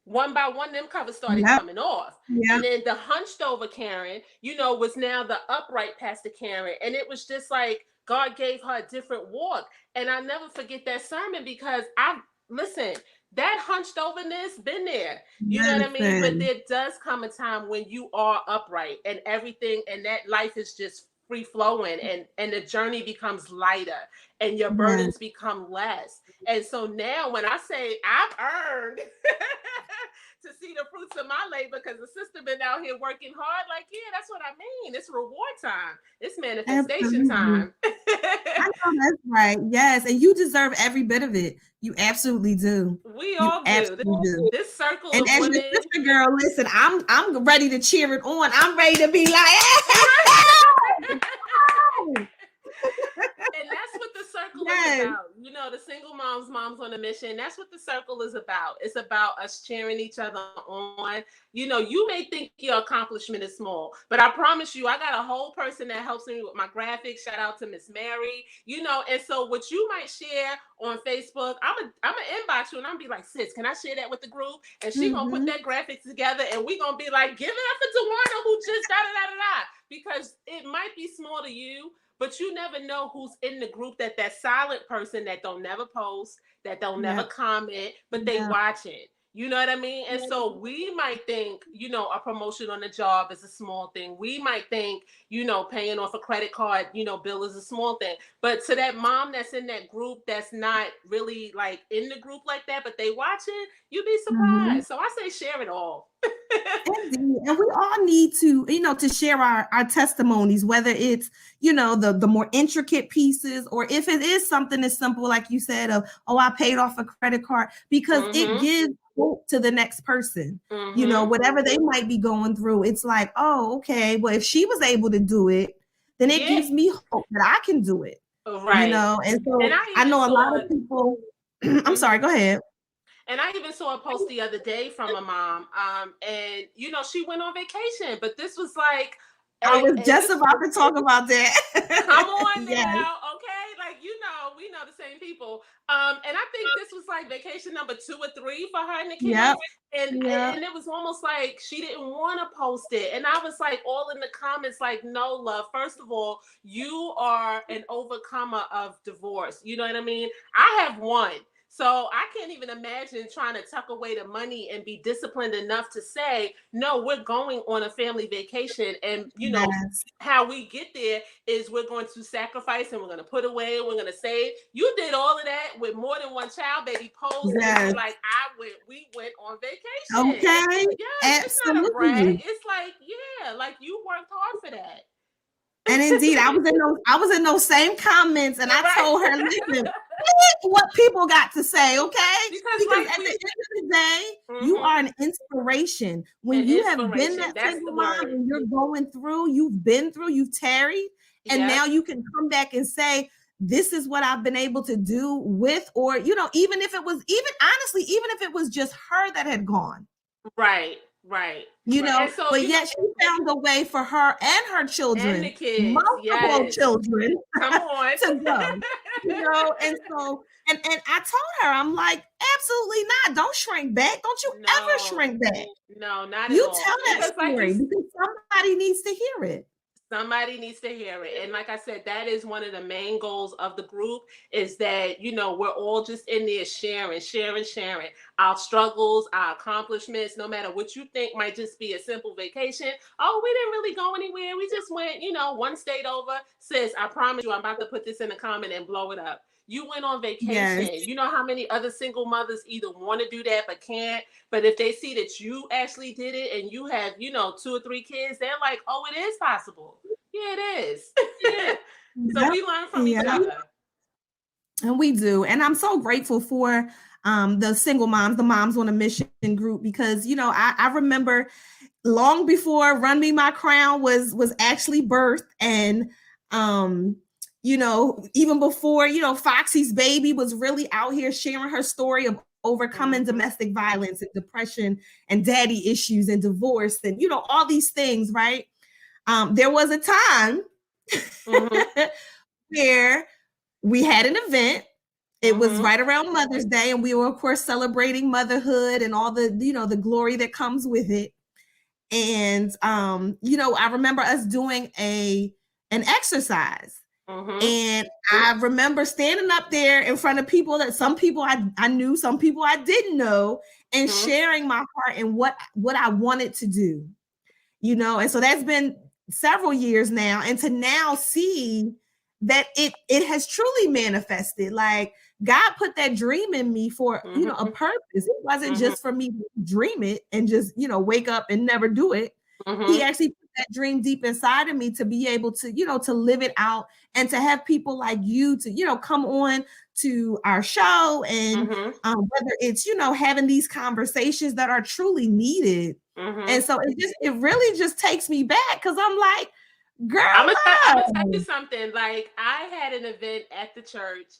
one by one, them covers started coming off. And then the hunched over Karen, was now the upright Pastor Karen. And it was just like, God gave her a different walk. And I'll never forget that sermon because listen, that hunched overness been there. You know what I mean? But there does come a time when you are upright and everything, and that life is just free flowing and the journey becomes lighter and your burdens become less. And so now when I say I've earned to see the fruits of my labor because the sister been out here working hard, like, yeah, that's what I mean. It's reward time. It's manifestation time. I know that's right. Yes. And you deserve every bit of it. You absolutely do. We all do. This circle and of as women. Your sister girl, listen, I'm ready to cheer it on. I'm ready to be like, and that's what the circle is about. The single moms on a mission. That's what the circle is about. It's about us cheering each other on. You may think your accomplishment is small, but I promise you, I got a whole person that helps me with my graphics. Shout out to Miss Mary. And so what you might share on Facebook, I'm gonna inbox you and I'm gonna be like, sis, can I share that with the group? And she gonna put that graphics together and we gonna be like, give it up for Tawana who just da-da-da-da-da. Because it might be small to you, but you never know who's in the group, that silent person that don't never post, that don't never comment, but they watch it. You know what I mean? And so we might think, a promotion on the job is a small thing. We might think, paying off a credit card, bill is a small thing. But to that mom that's in that group that's not really like in the group like that, but they watch it, you'd be surprised. So I say share it all. Indeed. And we all need to, to share our testimonies, whether it's, the more intricate pieces, or if it is something as simple, like you said, of, I paid off a credit card, because it gives hope to the next person, whatever they might be going through. It's like, oh, okay, well, if she was able to do it, then it gives me hope that I can do it. Right. And so I know a lot of people, I'm sorry, go ahead. And I even saw a post the other day from a mom, and she went on vacation, but this was like, I was just about to talk about that. Come on now, okay? Like, we know the same people. And I think this was like vacation number 2 or 3 for her and the kids. And it was almost like she didn't want to post it. And I was like, all in the comments, like, no, love. First of all, you are an overcomer of divorce. You know what I mean? I have one. So I can't even imagine trying to tuck away the money and be disciplined enough to say, no, we're going on a family vacation. And, how we get there is we're going to sacrifice and we're going to put away, we're going to save. You did all of that with more than one child, baby. Pose and like, we went on vacation. Okay. Yes, it's not a brag. It's like, like you worked hard for that. And indeed, I was in those same comments, and I told her, listen, what people got to say, okay? Because at the end of the day, you are an inspiration. When you have been that single mom and you're going through, you've tarried, and now you can come back and say, this is what I've been able to do with, or, even if it was just her that had gone. Right. So, but yet she found a way for her and her children, and the kids, multiple children, come on, to go. And so, and I told her, I'm like, absolutely not. Don't shrink back. Don't you ever shrink back. No, not you at all. Tell that story because somebody needs to hear it. Somebody needs to hear it. And like I said, that is one of the main goals of the group, is that, we're all just in there sharing our struggles, our accomplishments, no matter what you think might just be a simple vacation. Oh, we didn't really go anywhere. We just went, one state over. Sis, I promise you, I'm about to put this in a comment and blow it up. You went on vacation. Yes. You know how many other single mothers either want to do that but can't. But if they see that you actually did it and you have, 2 or 3 kids, they're like, oh, it is possible. Yeah, it is. So Yep. we learn from each Yep. other. And we do. And I'm so grateful for the single moms, the Moms on a Mission group, because, I remember long before Run Me My Crown was actually birthed, and even before, Foxy's baby was really out here sharing her story of overcoming domestic violence and depression and daddy issues and divorce and, all these things, right? There was a time where we had an event. It was right around Mother's Day, and we were, of course, celebrating motherhood and all the, the glory that comes with it. And I remember us doing an exercise. And I remember standing up there in front of people that some people I knew, some people I didn't know, and sharing my heart and what I wanted to do. And so that's been several years now, and to now see that it has truly manifested. Like, God put that dream in me for a purpose. It wasn't just for me to dream it and just wake up and never do it. He actually put that dream deep inside of me to be able to to live it out, and to have people like you to come on to our show, and whether it's having these conversations that are truly needed. And so it really just takes me back, because I'm like, girl, I'm gonna tell you something. Like, I had an event at the church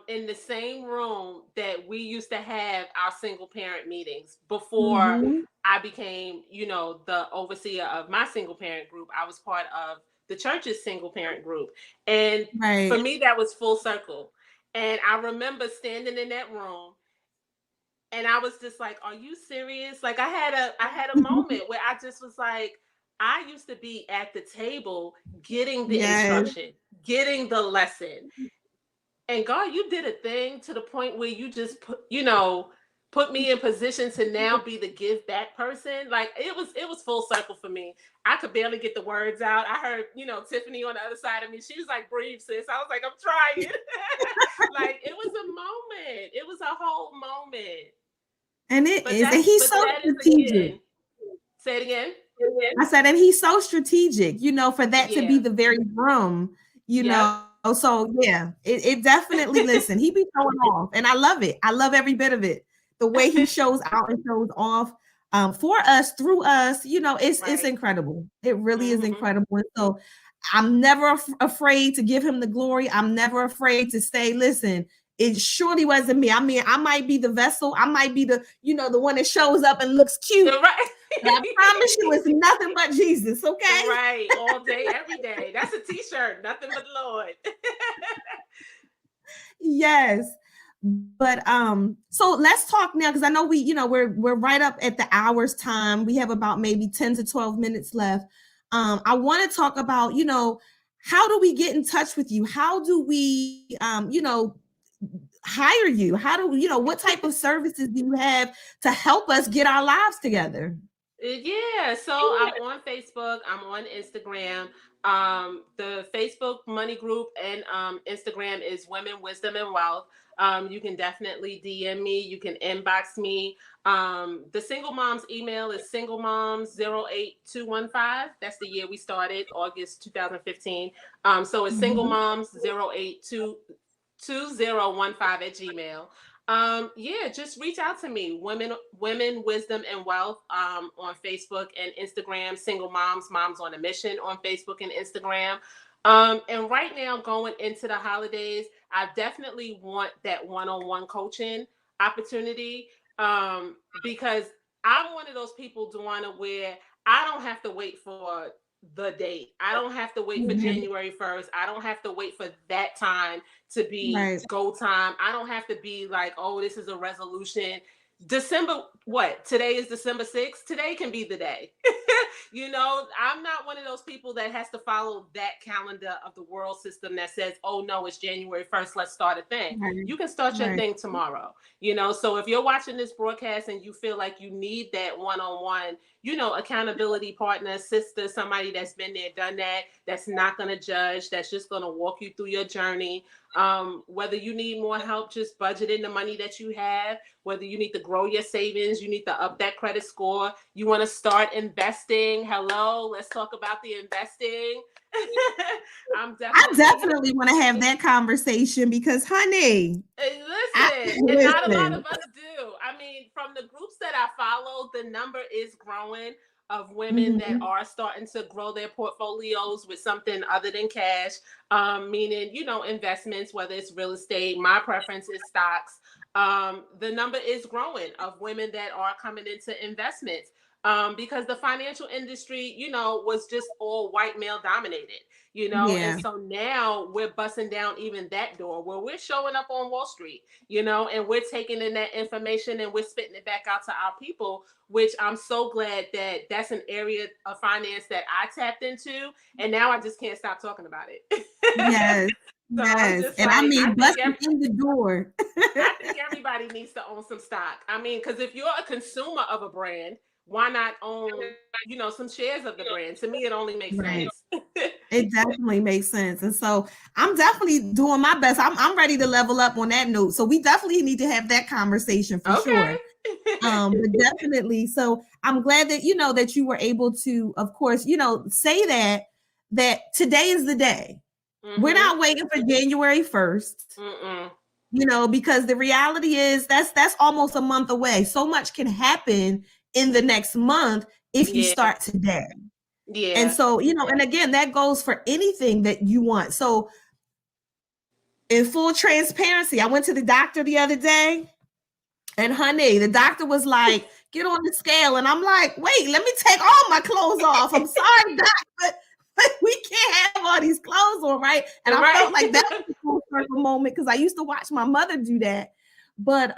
in the same room that we used to have our single parent meetings before I became, the overseer of my single parent group. I was part of the church's single parent group. And for me, that was full circle. And I remember standing in that room, and I was just like, are you serious? Like, I had a moment where I just was like, I used to be at the table getting the instruction, getting the lesson. And God, you did a thing to the point where you just put me in position to now be the give back person. Like, it was full circle for me. I could barely get the words out. I heard, Tiffany on the other side of me. She was like, breathe, sis. I was like, I'm trying. Like, it was a moment. It was a whole moment. And it is. And he's so strategic. Say it again. I said, and he's so strategic, for that to be the very room, So yeah, it definitely, listen, he be showing off, and I love it. I love every bit of it. The way he shows out and shows off for us, through us, it's incredible. It really is incredible. And so I'm never afraid to give him the glory. I'm never afraid to say, listen, it surely wasn't me. I mean, I might be the vessel. I might be the, the one that shows up and looks cute. Right. But I promise you, it's nothing but Jesus, okay? Right. All day, every day. That's a t-shirt. Nothing but the Lord. Yes. But so let's talk now, because I know we're right up at the hour's time. We have about maybe 10 to 12 minutes left. I want to talk about, how do we get in touch with you? How do we hire you? How do what type of services do you have to help us get our lives together? Yeah, so I'm on Facebook, I'm on Instagram. The Facebook Money Group and Instagram is Women, Wisdom, and Wealth. You can definitely DM me. You can inbox me. The Single Moms email is singlemoms08215. That's the year we started, August 2015. So it's singlemoms0822015 at Gmail. Just reach out to me. Women, Wisdom, and Wealth on Facebook and Instagram. Single Moms, Moms on a Mission on Facebook and Instagram. And right now, going into the holidays, I definitely want that one-on-one coaching opportunity because I'm one of those people, Duana, where I don't have to wait for the date. I don't have to wait for January 1st. I don't have to wait for that time to be go time. I don't have to be like, oh, this is a resolution. December, what? Today is December 6th. Today can be the day. I'm not one of those people that has to follow that calendar of the world system that says, oh, no, it's January 1st. Let's start a thing. You can start your thing tomorrow. So if you're watching this broadcast and you feel like you need that one-on-one, accountability partner, sister, somebody that's been there, done that, that's not going to judge, that's just going to walk you through your journey. Whether you need more help just budgeting the money that you have, whether you need to grow your savings, you need to up that credit score, you want to start investing. Hello, let's talk about the investing. I definitely want to have that conversation because, honey, listen, and not a lot of us do. I mean, from the groups that I follow, the number is growing of women that are starting to grow their portfolios with something other than cash, meaning, investments, whether it's real estate. My preference is stocks. The number is growing of women that are coming into investments, because the financial industry, was just all white male dominated. And so now we're busting down even that door where we're showing up on Wall Street, and we're taking in that information and we're spitting it back out to our people, which I'm so glad that that's an area of finance that I tapped into. And now I just can't stop talking about it. Yes. So yes. And like, I mean, busting in the door. I think everybody needs to own some stock. I mean, because if you're a consumer of a brand, why not own, some shares of the brand? To me, it only makes sense. It definitely makes sense. And so I'm definitely doing my best. I'm ready to level up on that note. So we definitely need to have that conversation for sure. But definitely. So I'm glad that, that you were able to, of course, say that today is the day. We're not waiting for January 1st. Because the reality is that's almost a month away. So much can happen in the next month if you start today. Yeah. And so, and again, that goes for anything that you want. So in full transparency, I went to the doctor the other day, and honey, the doctor was like, get on the scale. And I'm like, wait, let me take all my clothes off. I'm sorry, doc, but we can't have all these clothes on, right? And I felt like that was a full circle moment because I used to watch my mother do that. But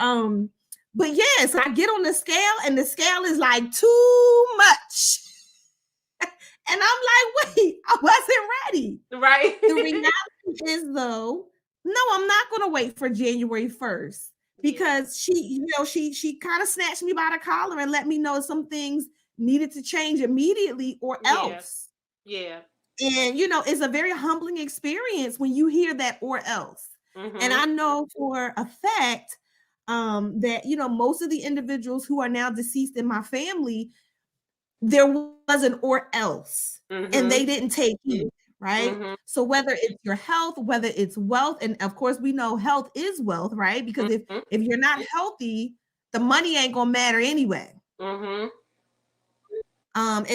yes, I get on the scale and the scale is like too much. And I'm like, wait, I wasn't ready. Right. The reality is, though, no, I'm not going to wait for January 1st because she kind of snatched me by the collar and let me know some things needed to change immediately or else. Yeah. And, it's a very humbling experience when you hear that or else. And I know for a fact that, most of the individuals who are now deceased in my family, there was an or else, and they didn't take it, right? So whether it's your health, whether it's wealth, and of course we know health is wealth, right? Because if you're not healthy, the money ain't gonna matter anyway. And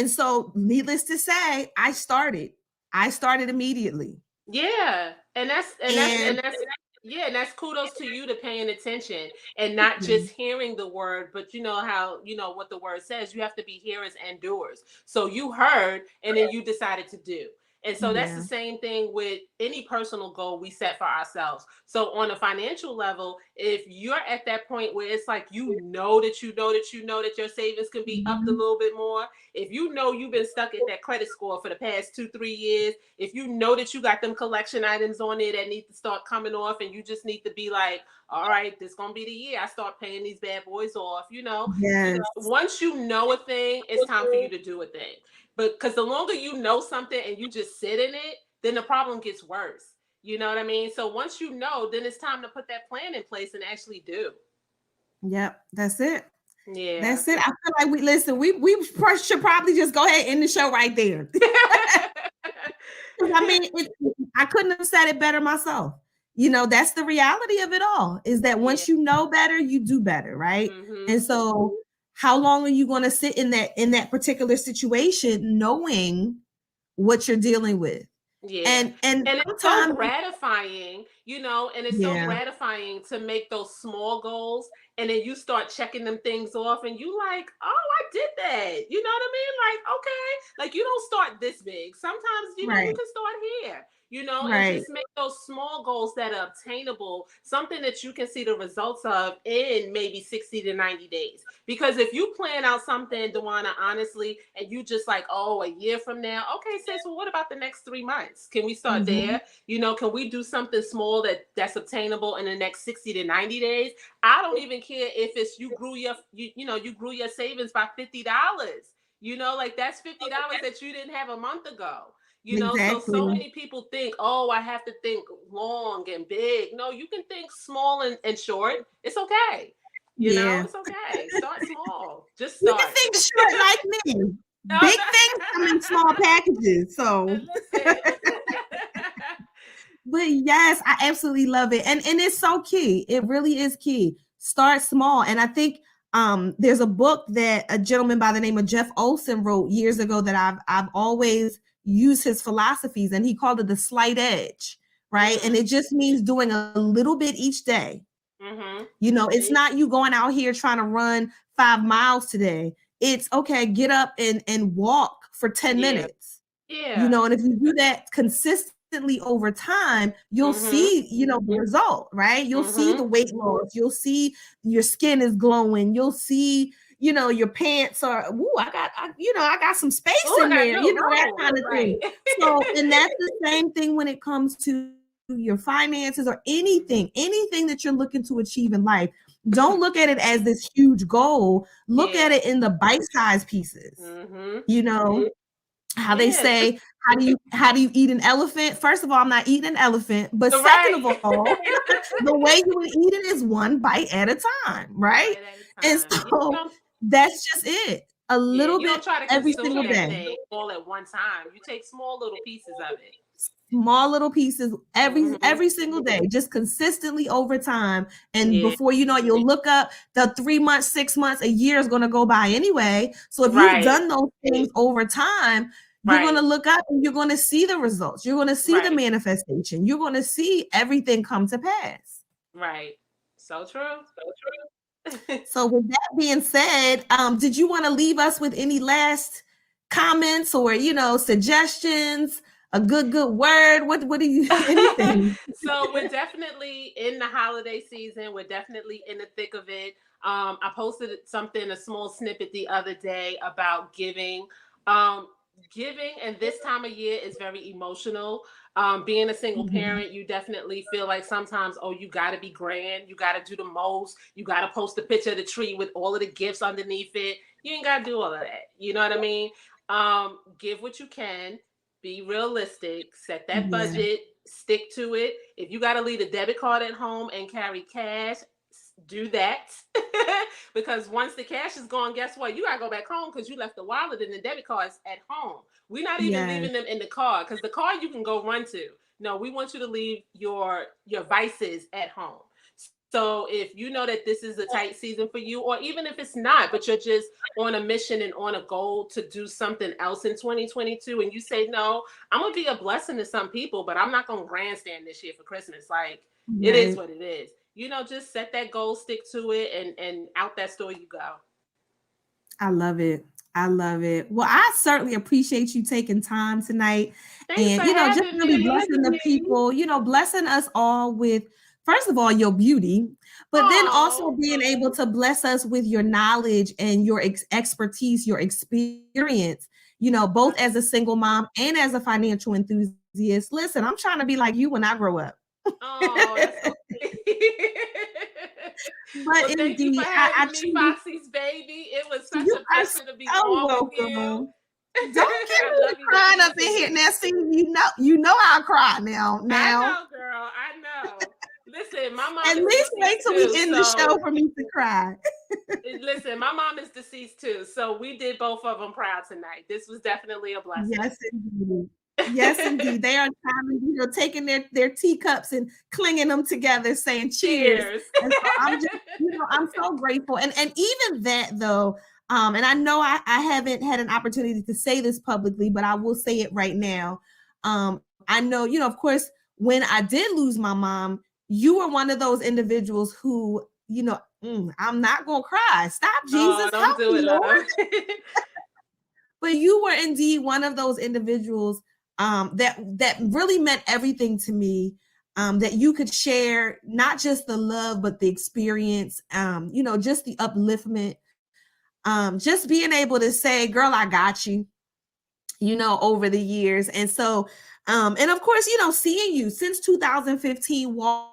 so needless to say, I started immediately. Yeah. And that's kudos to you to paying attention and not just hearing the word, but how, what the word says, you have to be hearers and doers. So you heard and then you decided to do. And so that's the same thing with any personal goal we set for ourselves. So on a financial level, if you're at that point where it's like, you know that your savings can be upped a little bit more, if you've been stuck at that credit score for the past 2-3 years, if you know that you got them collection items on there that need to start coming off and you just need to be like, all right, this is going to be the year I start paying these bad boys off, once you know a thing, it's time for you to do a thing. But because the longer you know something and you just sit in it, then the problem gets worse. You know what I mean? So once you know, then it's time to put that plan in place and actually do. Yep, that's it. Yeah, that's it. I feel like we should probably just go ahead and end the show right there. I mean, I couldn't have said it better myself. That's the reality of it all, is that once you know better, you do better, right? And so how long are you going to sit in that particular situation knowing what you're dealing with? Yeah. And it's so gratifying, and it's so gratifying to make those small goals and then you start checking them things off and you like, oh, I did that. You know what I mean? Like, okay, like you don't start this big. Sometimes, you can start here. And just make those small goals that are obtainable, something that you can see the results of in maybe 60 to 90 days. Because if you plan out something, Dewana, honestly, and you just like, oh, a year from now, okay, sis, well, what about the next 3 months? Can we start there? Can we do something small that's obtainable in the next 60 to 90 days? I don't even care if it's you grew your savings by $50. Like that's $50 that you didn't have a month ago. You know, so Exactly. many people think, oh, I have to think long and big. No, you can think small and short. It's okay. You know, Yeah. it's okay. Start small. Just You can start. think short like me. Oh, Big things come in small packages. no. So, Listen. but yes, I absolutely love it. And it's so key. It really is key. Start small. And I think there's a book that a gentleman by the name of Jeff Olson wrote years ago that I've always used his philosophies, and he called it the slight edge, right? And it just means doing a little bit each day. Mm-hmm. You know, it's not you going out here trying to run 5 miles today. It's okay, get up and walk for 10 Yeah. minutes. You Yeah. know, and if you do that consistently over time, you'll Mm-hmm. see, you know, the result, right? You'll see Mm-hmm. the weight loss. You'll see your skin is glowing. You'll see, you know, your pants are, I got some space Oh, I in got there, you no know, that room. kind of Right. thing. So, and that's the same thing when it comes to your finances or anything that you're looking to achieve in life. Don't look at it as this huge goal. Look at Yeah. it in the bite-sized pieces. Mm-hmm. You know, how they Yeah. say, how do you eat an elephant? First of all, I'm not eating an elephant, but second Right. of all, the way you would eat it is one bite at a time, One right? bite at a And time. You so don't. that's just it. A Yeah. little You don't bit try to every consume single that day. thing all at one time. You take small little pieces of it. Small little pieces Mm-hmm. every single day, just consistently over time. And Yeah. before you know it, you'll look up the 3 months, 6 months, a year is going to go by anyway. So if you've Right. done those things over time, you're going to Right. look up and you're going to see the results. You're going to see the Right. manifestation. You're going to see everything come to pass. Right. So true. So true. So with that being said, did you want to leave us with any last comments or, you know, suggestions, a good word? What do you, anything? So we're definitely in the holiday season. We're definitely in the thick of it. I posted something, a small snippet the other day about giving. Um, Giving and this time of year is very emotional. Being a single Mhm. parent, you definitely feel like sometimes, oh, you got to be grand. You got to do the most. You got to post a picture of the tree with all of the gifts underneath it. You ain't got to do all of that. You know what I mean? Give what you can. Be realistic. Set that Yeah. budget. Stick to it. If you got to leave a debit card at home and carry cash, do that. Because once the cash is gone, guess what? You got to go back home because you left the wallet and the debit cards at home. We're not even Yes. leaving them in the car because the car you can go run to. No, we want you to leave your vices at home. So if you know that this is a tight season for you, or even if it's not, but you're just on a mission and on a goal to do something else in 2022, and you say, no, I'm gonna be a blessing to some people, but I'm not gonna grandstand this year for Christmas. Like, it is Right. what it is. You know, just set that goal, stick to it, and out that store you go. I love it. I love it. Well, I certainly appreciate you taking time tonight Thanks for and, you know, just having really me. blessing the people, you know, blessing us all with, first of all, your beauty, but then also Oh, being able to bless us with your knowledge and your expertise, your experience, you know, both as a single mom and as a financial enthusiast. Listen, I'm trying to be like you when I grow up. oh, that's so sweet. But Well, thank you for indeed, I having me, truly, Foxy's baby. It was such you a are pleasure to be so on with you. welcome. Don't get I me love you to crying up in here. pieces. Now, see, you know I'll cry now. I Now, know, girl. I know. Listen, my mom at is least wait deceased till we too. end the So, show for me to cry. listen, my mom is deceased too. So, we did both of them proud tonight. This was definitely a blessing. Yes, indeed. Yes, indeed. They are time, you know, taking their teacups and clinging them together, saying cheers. Cheers. And so I'm just, you know, I'm so grateful. And even that though, and I know I haven't had an opportunity to say this publicly, but I will say it right now. I know, you know, of course, when I did lose my mom, you were one of those individuals who, you know, I'm not gonna cry. Stop, Oh, Jesus, don't help do me, it, Lord. love. But you were indeed one of those individuals that really meant everything to me. That you could share not just the love, but the experience. You know, just the upliftment. Just being able to say, "Girl, I got you." You know, over the years, and so, and of course, you know, seeing you since 2015, walking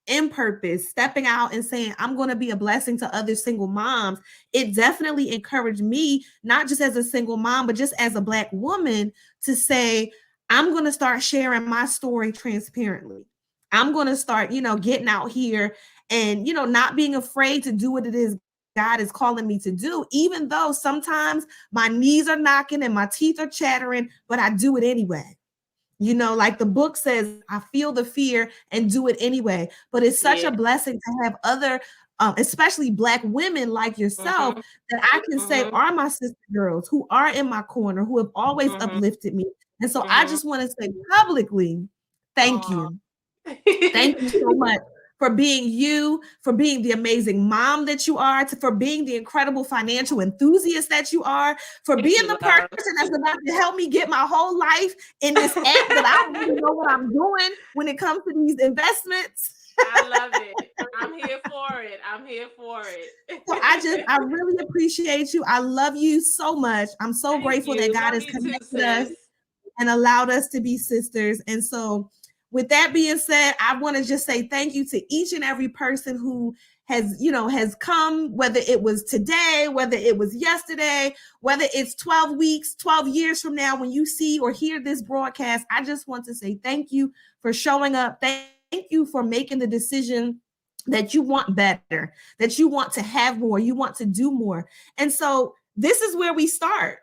in purpose, stepping out and saying, I'm going to be a blessing to other single moms, it definitely encouraged me, not just as a single mom, but just as a Black woman, to say, I'm going to start sharing my story transparently. I'm going to start, getting out here and, not being afraid to do what it is God is calling me to do, even though sometimes my knees are knocking and my teeth are chattering, but I do it anyway. Like the book says, I feel the fear and do it anyway. But it's such a blessing to have other, especially Black women like yourself, that I can say are my sister girls, who are in my corner, who have always uplifted me. And so I just want to say publicly, thank you. Thank you so much for being you, for being the amazing mom that you are, for being the incredible financial enthusiast that you are, for being the person that's about to help me get my whole life in this app that I don't even know what I'm doing when it comes to these investments. I love it. I'm here for it. I'm here for it. So I really appreciate you. I love you so much. I'm so grateful that God has connected us and allowed us to be sisters. And so with that being said, I want to just say thank you to each and every person who has come, whether it was today, whether it was yesterday, whether it's 12 weeks, 12 years from now, when you see or hear this broadcast. I just want to say thank you for showing up. Thank you for making the decision that you want better, that you want to have more, you want to do more. And so this is where we start.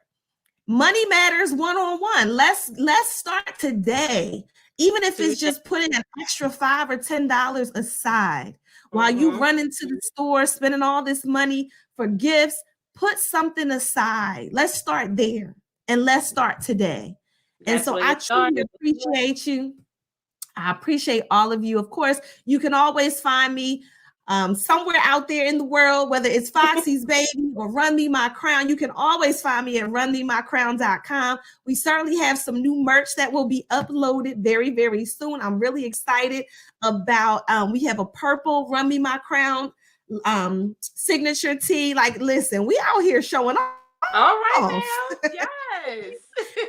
Money Matters one-on-one. Let's start today. Even if it's just putting an extra $5 or $10 aside while you run into the store, spending all this money for gifts, put something aside. Let's start there and let's start today. And so I truly appreciate you. I appreciate all of you. Of course, you can always find me somewhere out there in the world, whether it's Foxy's Baby or Run Me My Crown. You can always find me at runmemycrown.com. We certainly have some new merch that will be uploaded very, very soon. I'm really excited about, we have a purple Run Me My Crown signature tee. Like, listen, we out here showing off. All right, now. Yes.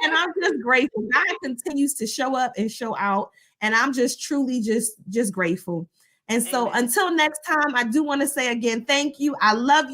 And I'm just grateful. God continues to show up and show out. And I'm just truly just grateful. And so until next time, I do want to say again, thank you. I love you.